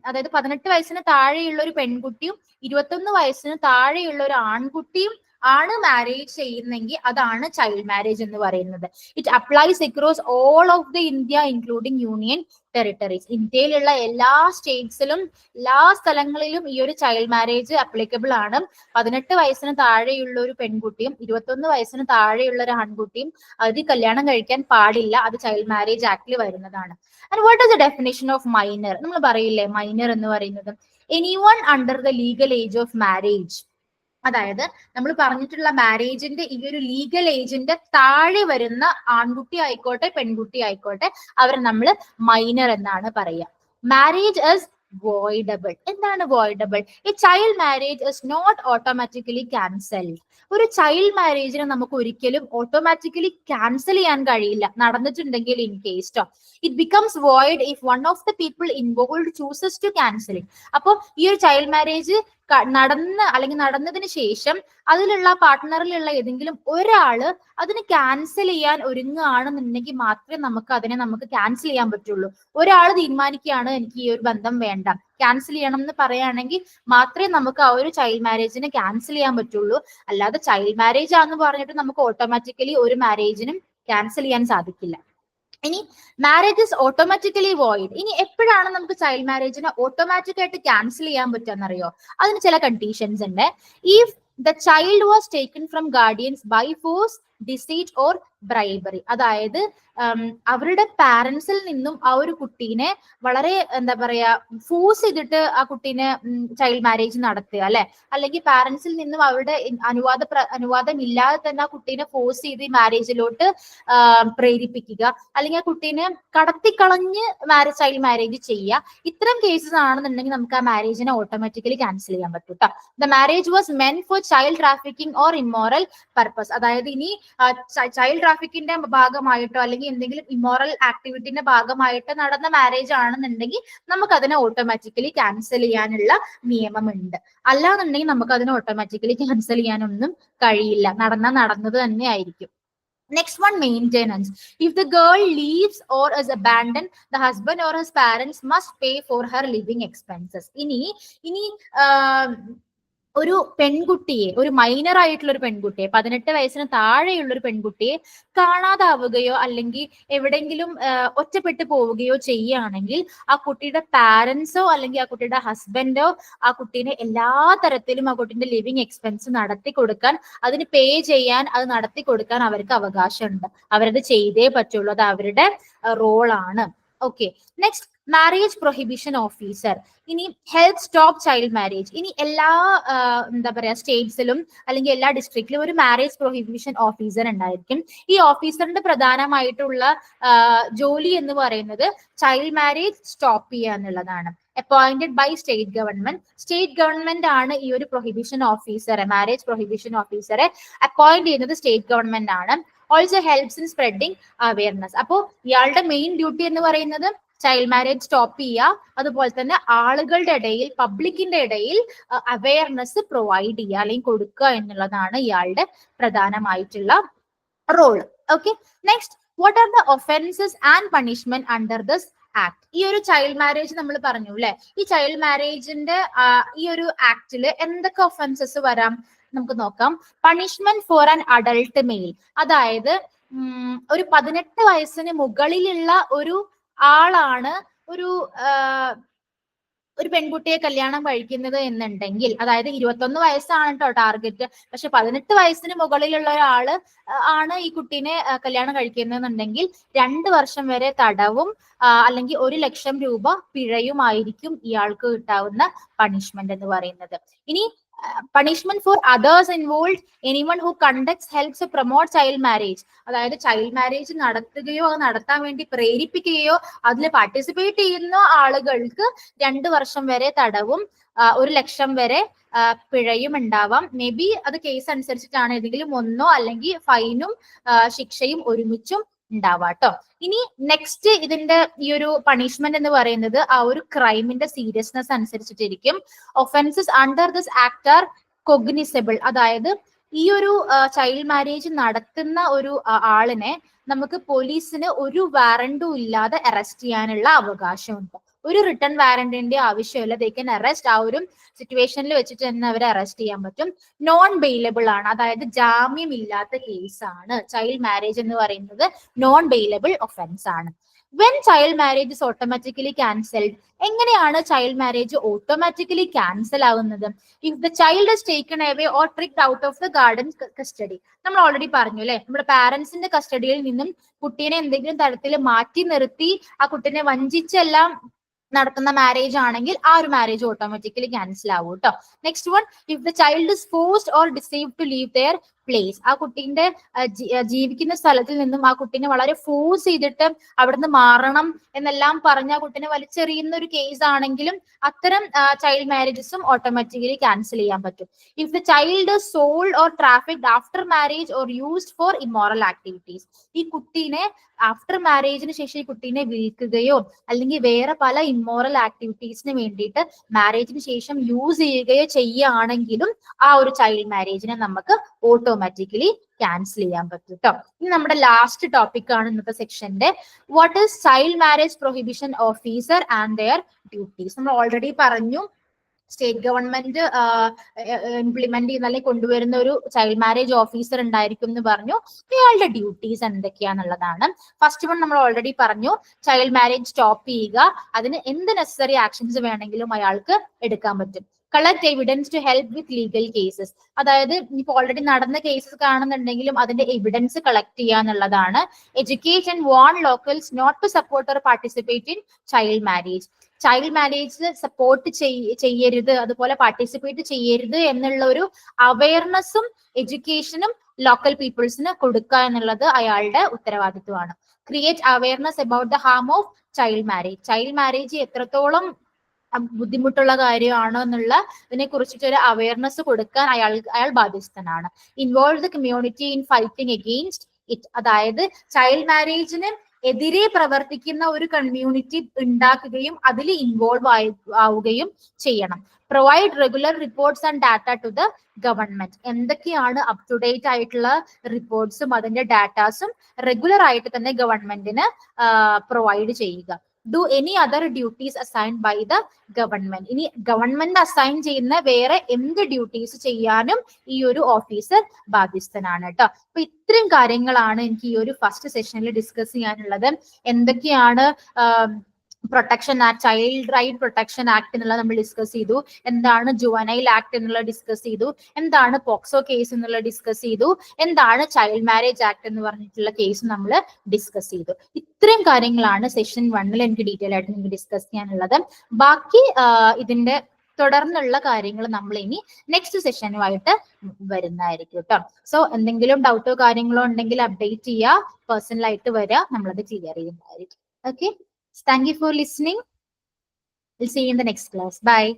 അതായത് 18 വയസ്സിന് താഴെയുള്ള ഒരു പെൺകുട്ടിയും 21 വയസ്സിന് താഴെയുള്ള ഒരു ആൺകുട്ടിയും ആണ് മാരേജ് ചെയ്യുന്നെങ്കിൽ അതാണ് ചൈൽഡ് മാരേജ് എന്ന് പറയുന്നത്. It applies across all of the India including union territories. ഇന്ത്യയിലുള്ള എല്ലാ സ്റ്റേറ്റ്സിലും എല്ലാ സ്ഥലങ്ങളിലും ഈ ഒരു ചൈൽഡ് മാരേജ് അപ്ലിക്കബിൾ ആണ്. 18 വയസ്സിന് താഴെയുള്ള ഒരു പെൺകുട്ടിയും 21 വയസ്സിന് താഴെയുള്ള ഒരു ആൺകുട്ടിയും അത് കല്യാണം കഴിക്കാൻ പാടില്ല. അത് ചൈൽഡ് മാരേജ് ആക്ടിൽ വരുന്നതാണ്. And what is the definition of minor? നമ്മൾ പറയില്ലേ മൈനർ എന്ന് പറയുന്നത് anyone under the legal age of marriage. അതായത് നമ്മൾ പറഞ്ഞിട്ടുള്ള മാരേജിന്റെ ഈ ഒരു ലീഗൽ ഏജിന്റെ താഴെ വരുന്ന ആൺകുട്ടി ആയിക്കോട്ടെ പെൺകുട്ടി ആയിക്കോട്ടെ അവരെ നമ്മൾ മൈനർ എന്നാണ് പറയുക. Marriage is voidable. എന്താണ് voidable? A child marriage is not automatically cancelled. ഒരു ചൈൽഡ് മാരേജിനെ നമുക്ക് ഒരിക്കലും ഓട്ടോമാറ്റിക്കലി ക്യാൻസൽ ചെയ്യാൻ കഴിയില്ല, നടന്നിട്ടുണ്ടെങ്കിൽ in case to. It becomes void if one of the people involved chooses to cancel it. അപ്പോൾ ഈ ഒരു ചൈൽഡ് മാരേജ് നടന്നതിന് ശേഷം അതിലുള്ള പാർട്ട്ണറിലുള്ള ഏതെങ്കിലും ഒരാള് അതിന് ക്യാൻസൽ ചെയ്യാൻ ഒരുങ്ങുകയാണെന്നുണ്ടെങ്കിൽ മാത്രമേ നമുക്ക് ക്യാൻസൽ ചെയ്യാൻ പറ്റുള്ളൂ. ഒരാൾ തീരുമാനിക്കുകയാണ് എനിക്ക് ഈ ഒരു ബന്ധം വേണ്ട, ക്യാൻസൽ ചെയ്യണം എന്ന് പറയുകയാണെങ്കിൽ മാത്രമേ നമുക്ക് ആ ഒരു ചൈൽഡ് മാരേജിനെ ക്യാൻസൽ ചെയ്യാൻ പറ്റുള്ളൂ. അല്ലാതെ ചൈൽഡ് മാരേജ് ആണെന്ന് പറഞ്ഞിട്ട് നമുക്ക് ഓട്ടോമാറ്റിക്കലി ഒരു മാരേജിനും ക്യാൻസൽ ചെയ്യാൻ സാധിക്കില്ല. ഇനി മാരേജ് ഇസ് ഓട്ടോമാറ്റിക്കലി വോയിഡ്. ഇനി എപ്പോഴാണ് നമുക്ക് ചൈൽഡ് മാരേജിനെ ഓട്ടോമാറ്റിക് ആയിട്ട് ക്യാൻസൽ ചെയ്യാൻ പറ്റുമെന്നറിയോ? അതിന് ചില കണ്ടീഷൻസ് ഉണ്ട്. If the child was taken from guardians by force, deceit or bribery. അതായത് അവരുടെ പാരന്റ്സിൽ നിന്നും ആ ഒരു കുട്ടീനെ വളരെ എന്താ പറയാ ഫോഴ്സ് ചെയ്തിട്ട് ആ കുട്ടീനെ ചൈൽഡ് മാരേജ് നടത്തുക അല്ലെ, അല്ലെങ്കിൽ പാരന്റ്സിൽ നിന്നും അവരുടെ അനുവാദം ഇല്ലാതെ തന്നെ ആ കുട്ടീനെ ഫോഴ്സ് ചെയ്ത് മാരേജിലോട്ട് പ്രേരിപ്പിക്കുക, അല്ലെങ്കിൽ ആ കുട്ടീനെ കടത്തിക്കളഞ്ഞ് ചൈൽഡ് മാരേജ് ചെയ്യുക. ഇത്തരം കേസസ് ആണെന്നുണ്ടെങ്കിൽ നമുക്ക് ആ മാരേജിനെ ഓട്ടോമാറ്റിക്കലി ക്യാൻസൽ ചെയ്യാൻ പറ്റും കേട്ടോ. The marriage was മെന്റ് four child trafficking or immoral purpose. അതായത് ഇനി ചൈൽഡ് ട്രാഫിക്കിന്റെ ഭാഗമായിട്ടോ അല്ലെങ്കിൽ എന്തെങ്കിലും ഇമ്മോറൽ ആക്ടിവിറ്റിന്റെ ഭാഗമായിട്ടോ നടന്ന മാരേജ് ആണെന്നുണ്ടെങ്കിൽ നമുക്ക് അതിനെ ഓട്ടോമാറ്റിക്കലി ക്യാൻസൽ ചെയ്യാനുള്ള നിയമമുണ്ട്. അല്ലാന്നുണ്ടെങ്കിൽ നമുക്ക് അതിനെ ഓട്ടോമാറ്റിക്കലി ക്യാൻസൽ ചെയ്യാനൊന്നും കഴിയില്ല. നടന്നത് തന്നെ ആയിരിക്കും. Next one, maintenance. If the girl leaves or is abandoned, the husband or his parents must pay for her living expenses. ഇനി ഒരു പെൺകുട്ടിയെ, ഒരു മൈനർ ആയിട്ടുള്ള ഒരു പെൺകുട്ടിയെ, 18 വയസ്സിന് താഴെയുള്ള ഒരു പെൺകുട്ടിയെ കാണാതാവുകയോ അല്ലെങ്കിൽ എവിടെയെങ്കിലും ഒറ്റപ്പെട്ടു പോവുകയോ ചെയ്യുകയാണെങ്കിൽ ആ കുട്ടിയുടെ പാരന്റ്സോ അല്ലെങ്കിൽ ആ കുട്ടിയുടെ ഹസ്ബൻഡോ ആ കുട്ടീനെ എല്ലാ തരത്തിലും ആ കുട്ടീന്റെ ലിവിങ് എക്സ്പെൻസ് നടത്തി കൊടുക്കാൻ, അതിന് പേ ചെയ്യാൻ, അത് നടത്തി കൊടുക്കാൻ അവർക്ക് അവകാശമുണ്ട്. അവരത് ചെയ്തേ പറ്റുള്ളൂ. അത് അവരുടെ റോളാണ്. Okay, next, marriage prohibition officer. ഇനി ഹെൽപ്പ് സ്റ്റോപ്പ് ചൈൽഡ് മാരേജ്. ഇനി എല്ലാ എന്താ പറയാ സ്റ്റേറ്റ്സിലും അല്ലെങ്കിൽ എല്ലാ ഡിസ്ട്രിക്റ്റിലും ഒരു മാരേജ് പ്രൊഹിബിഷൻ ഓഫീസർ ഉണ്ടായിരിക്കും. ഈ ഓഫീസറിന്റെ പ്രധാനമായിട്ടുള്ള ജോലി എന്ന് പറയുന്നത് ചൈൽഡ് മാരേജ് സ്റ്റോപ്പ് ചെയ്യുക എന്നുള്ളതാണ്. Appointed by state government. State government ആണ് ഈ ഒരു പ്രൊഹിബിഷൻ ഓഫീസറെ, മാരേജ് പ്രൊഹിബിഷൻ ഓഫീസറെ അപ്പോയിന്റ് ചെയ്യുന്നത് സ്റ്റേറ്റ് ഗവൺമെന്റ് ആണ്. Also helps in spreading awareness. അപ്പോൾ ഇയാളുടെ മെയിൻ ഡ്യൂട്ടി എന്ന് പറയുന്നത് ചൈൽഡ് മാരേജ് സ്റ്റോപ്പ് ചെയ്യുക, അതുപോലെ തന്നെ ആളുകളുടെ ഇടയിൽ, പബ്ലിക്കിന്റെ ഇടയിൽ അവയർനെസ് പ്രൊവൈഡ് ചെയ്യുക അല്ലെങ്കിൽ കൊടുക്കുക എന്നുള്ളതാണ് ഇയാളുടെ പ്രധാനമായിട്ടുള്ള role. Okay, next, what are the offences and punishment under this act. ഈ ഒരു ചൈൽഡ് മാരേജ് നമ്മൾ പറഞ്ഞു അല്ലെ, ഈ ചൈൽഡ് മാരേജിന്റെ ഈ ഒരു ആക്ടില് എന്തൊക്കെ ഒഫൻസസ് വരാം നമുക്ക് നോക്കാം. Punishment for an adult male, അതായത് ഒരു 18 വയസ്സിന് മുകളിലുള്ള ഒരു ആളാണ് ഒരു പെൺകുട്ടിയെ കല്യാണം കഴിക്കുന്നത് എന്നുണ്ടെങ്കിൽ, അതായത് 21 വയസ്സാണ് കേട്ടോ ടാർഗറ്റ്, പക്ഷെ 18 വയസ്സിന് മുകളിലുള്ള ഒരാള് ആണ് ഈ കുട്ടീനെ കല്യാണം കഴിക്കുന്നതെന്നുണ്ടെങ്കിൽ 2 വർഷം വരെ തടവും അല്ലെങ്കിൽ 1 ലക്ഷം രൂപ പിഴയുമായിരിക്കും ഇയാൾക്ക് കിട്ടാവുന്ന പണിഷ്മെന്റ് എന്ന് പറയുന്നത്. ഇനി punishment for others involve, anyone who conducts, helps, promote child marriage, അതായത് ചൈൽഡ് മാരേജ് നടത്തുകയോ അത് നടത്താൻ വേണ്ടി പ്രേരിപ്പിക്കുകയോ അതിൽ പാർട്ടിസിപ്പേറ്റ് ചെയ്യുന്ന ആളുകൾക്ക് 2 വർഷം വരെ തടവും 1 ലക്ഷം വരെ പിഴയും ഉണ്ടാവാം. മേ ബി അത് കേസ് അനുസരിച്ചിട്ടാണ്, ഏതെങ്കിലും ഒന്നോ അല്ലെങ്കിൽ ഫൈനും ശിക്ഷയും ഒരുമിച്ചും ഉണ്ടാവാട്ടോ. ഇനി നെക്സ്റ്റ്, ഇതിന്റെ ഈ ഒരു പണിഷ്മെന്റ് എന്ന് പറയുന്നത് ആ ഒരു ക്രൈമിന്റെ സീരിയസ്നെസ് അനുസരിച്ചിട്ടിരിക്കും. Offences under this act are cognizable, അതായത് ഈ ഒരു ചൈൽഡ് മാരേജ് നടത്തുന്ന ഒരു ആളിനെ നമുക്ക് പോലീസിന് ഒരു വാറണ്ടും ഇല്ലാതെ അറസ്റ്റ് ചെയ്യാനുള്ള അവകാശമുണ്ട്. ഒരു റിട്ടേൺ വാറന്റിന്റെ ആവശ്യമില്ല. ദേ കൻ അറസ്റ്റ്, ആ ഒരു സിറ്റുവേഷനിൽ വെച്ചിട്ട് തന്നെ അവരെ അറസ്റ്റ് ചെയ്യാൻ പറ്റും. നോൺ ബെയിലബിൾ ആണ്, അതായത് ജാമ്യം ഇല്ലാത്ത കേസാണ്. ചൈൽഡ് മാരേജ് എന്ന് പറയുന്നത് നോൺ ബെയിലബിൾ ഒഫൻസ് ആണ്. When child marriage is automatically cancelled, എങ്ങനെയാണ് ചൈൽഡ് മാരേജ് ഓട്ടോമാറ്റിക്കലി ക്യാൻസൽ ആവുന്നത്? If the child is taken away or tricked out of the guardian custody. നമ്മൾ ഓൾറെഡി പറഞ്ഞു അല്ലെ, നമ്മുടെ പാരന്റ്സിന്റെ കസ്റ്റഡിയിൽ നിന്നും കുട്ടീനെ എന്തെങ്കിലും തരത്തിൽ മാറ്റി നിർത്തി ആ കുട്ടീനെ വഞ്ചിച്ചെല്ലാം നടത്തുന്ന മാരേജ് ആണെങ്കിൽ ആ ഒരു മാരേജ് ഓട്ടോമാറ്റിക്കലി ക്യാൻസൽ ആവും കേട്ടോ. Next one, if the child is forced or disabled to leave their place, ആ കുട്ടീന്റെ ജീവിക്കുന്ന സ്ഥലത്തിൽ നിന്നും ആ കുട്ടീനെ വളരെ ഫോഴ്സ് ചെയ്തിട്ട് അവിടുന്ന് മാറണം എന്നെല്ലാം പറഞ്ഞ ആ കുട്ടീനെ വലിച്ചെറിയുന്ന ഒരു കേസ് ആണെങ്കിലും അത്തരം ചൈൽഡ് മാരേജസും ഓട്ടോമാറ്റിക്കലി ക്യാൻസൽ ചെയ്യാൻ പറ്റും. If the child sold or trafficked after marriage or used for immoral activities, ഈ കുട്ടീനെ ആഫ്റ്റർ മാരേജിന് ശേഷം ഈ കുട്ടീനെ വിൽക്കുകയോ അല്ലെങ്കിൽ വേറെ പല ഇമ്മോറൽ ആക്ടിവിറ്റീസിന് വേണ്ടിയിട്ട് മാരേജിന് ശേഷം യൂസ് ചെയ്യുകയോ ചെയ്യുകയാണെങ്കിലും ആ ഒരു ചൈൽഡ് മാരേജിനെ നമുക്ക് ഓട്ടോമാറ്റിക്കലി ക്യാൻസൽ ചെയ്യാൻ പറ്റും കേട്ടോ. ഇനി നമ്മുടെ ലാസ്റ്റ് ടോപ്പിക് ആണ് ഇന്നത്തെ സെക്ഷന്റെ, what is child marriage prohibition officer and their duties. നമ്മൾ ഓൾറെഡി പറഞ്ഞു, സ്റ്റേറ്റ് ഗവൺമെന്റ് ഇംപ്ലിമെന്റ് ചെയ്യുന്ന അല്ലെങ്കിൽ കൊണ്ടുവരുന്ന ഒരു ചൈൽഡ് മാരേജ് ഓഫീസർ ഉണ്ടായിരിക്കും എന്ന് പറഞ്ഞു. ഇയാളുടെ ഡ്യൂട്ടീസ് എന്തൊക്കെയാന്നുള്ളതാണ്. ഫസ്റ്റ് വൺ നമ്മൾ ഓൾറെഡി പറഞ്ഞു, ചൈൽഡ് മാരേജ് സ്റ്റോപ്പ് ചെയ്യുക, അതിന് എന്ത് നെസസറി ആക്ഷൻസ് വേണമെങ്കിലും അയാൾക്ക് എടുക്കാൻ പറ്റും. Collect evidence to help with legal cases, അതായത് ഇപ്പൊ ഓൾറെഡി നടന്ന കേസസ് കാണുന്നുണ്ടെങ്കിലും അതിന്റെ എവിഡൻസ് കളക്ട് ചെയ്യുക എന്നുള്ളതാണ്. Educate and warn locals not to support or participate in child marriage, child marriage support ചെയ്യരുത്, അതുപോലെ പാർട്ടിസിപ്പേറ്റ് ചെയ്യരുത് എന്നുള്ള ഒരു അവയർനെസ്സും എഡ്യൂക്കേഷനും ലോക്കൽ പീപ്പിൾസിന് കൊടുക്കുക എന്നുള്ളത് അയാളുടെ ഉത്തരവാദിത്വമാണ്. Create awareness about the Ham of child marriage, child marriage എത്രത്തോളം ബുദ്ധിമുട്ടുള്ള കാര്യമാണോ എന്നുള്ള ഇതിനെ കുറിച്ചിട്ട് ഒരു അവയർനെസ് കൊടുക്കാൻ അയാൾ ബാധ്യസ്ഥനാണ്. Involve the community in fighting against it. അതായത് ചൈൽഡ് മാരേജിന് എതിരെ പ്രവർത്തിക്കുന്ന ഒരു കമ്മ്യൂണിറ്റി ഉണ്ടാക്കുകയും അതിൽ ഇൻവോൾവ് ആവുകയും ചെയ്യണം. Provide regular reports and data to the government. എന്തൊക്കെയാണ് അപ് ടു ഡേറ്റ് ആയിട്ടുള്ള റിപ്പോർട്ട്സും അതിന്റെ ഡാറ്റാസും റെഗുലർ ആയിട്ട് തന്നെ ഗവൺമെന്റിന് പ്രൊവൈഡ് ചെയ്യുക. Do any other duties assigned by the government. ഇനി ഗവൺമെന്റ് അസൈൻ ചെയ്യുന്ന വേറെ എന്ത് ഡ്യൂട്ടീസ് ചെയ്യാനും ഈ ഒരു ഓഫീസർ ബാധ്യസ്ഥനാണ് കേട്ടോ. അപ്പൊ ഇത്രയും കാര്യങ്ങളാണ് എനിക്ക് ഈ ഒരു ഫസ്റ്റ് സെഷനിൽ ഡിസ്കസ് ചെയ്യാനുള്ളത്. എന്തൊക്കെയാണ് protection act, child right protection act എന്നുള്ളത് നമ്മൾ ഡിസ്കസ് ചെയ്തു. എന്താണ് ജുവനൈൽ ആക്ട് എന്നുള്ളത് ഡിസ്കസ് ചെയ്തു. എന്താണ് പോക്സോ കേസ് എന്നുള്ളത് ഡിസ്കസ് ചെയ്തു. എന്താണ് ചൈൽഡ് മാരേജ് ആക്ട് എന്ന് പറഞ്ഞിട്ടുള്ള കേസ് നമ്മൾ ഡിസ്കസ് ചെയ്തു. ഇത്രയും കാര്യങ്ങളാണ് സെഷൻ 1 എനിക്ക് ഡീറ്റെയിൽ ആയിട്ട് നിങ്ങൾക്ക് ഡിസ്കസ് ചെയ്യാനുള്ളത്. ബാക്കി ഇതിന്റെ തുടർന്നുള്ള കാര്യങ്ങൾ നമ്മൾ ഇനി നെക്സ്റ്റ് സെഷനുമായിട്ട് വരുന്നതായിരിക്കും കേട്ടോ. സോ എന്തെങ്കിലും ഡൗട്ടോ കാര്യങ്ങളോ ഉണ്ടെങ്കിൽ അപ്ഡേറ്റ് ചെയ്യുക, പേഴ്സണലായിട്ട് വരിക, നമ്മളത് ക്ലിയർ ചെയ്യുന്നതായിരിക്കും. Okay, thank you for listening. We'll see you in the next class. Bye.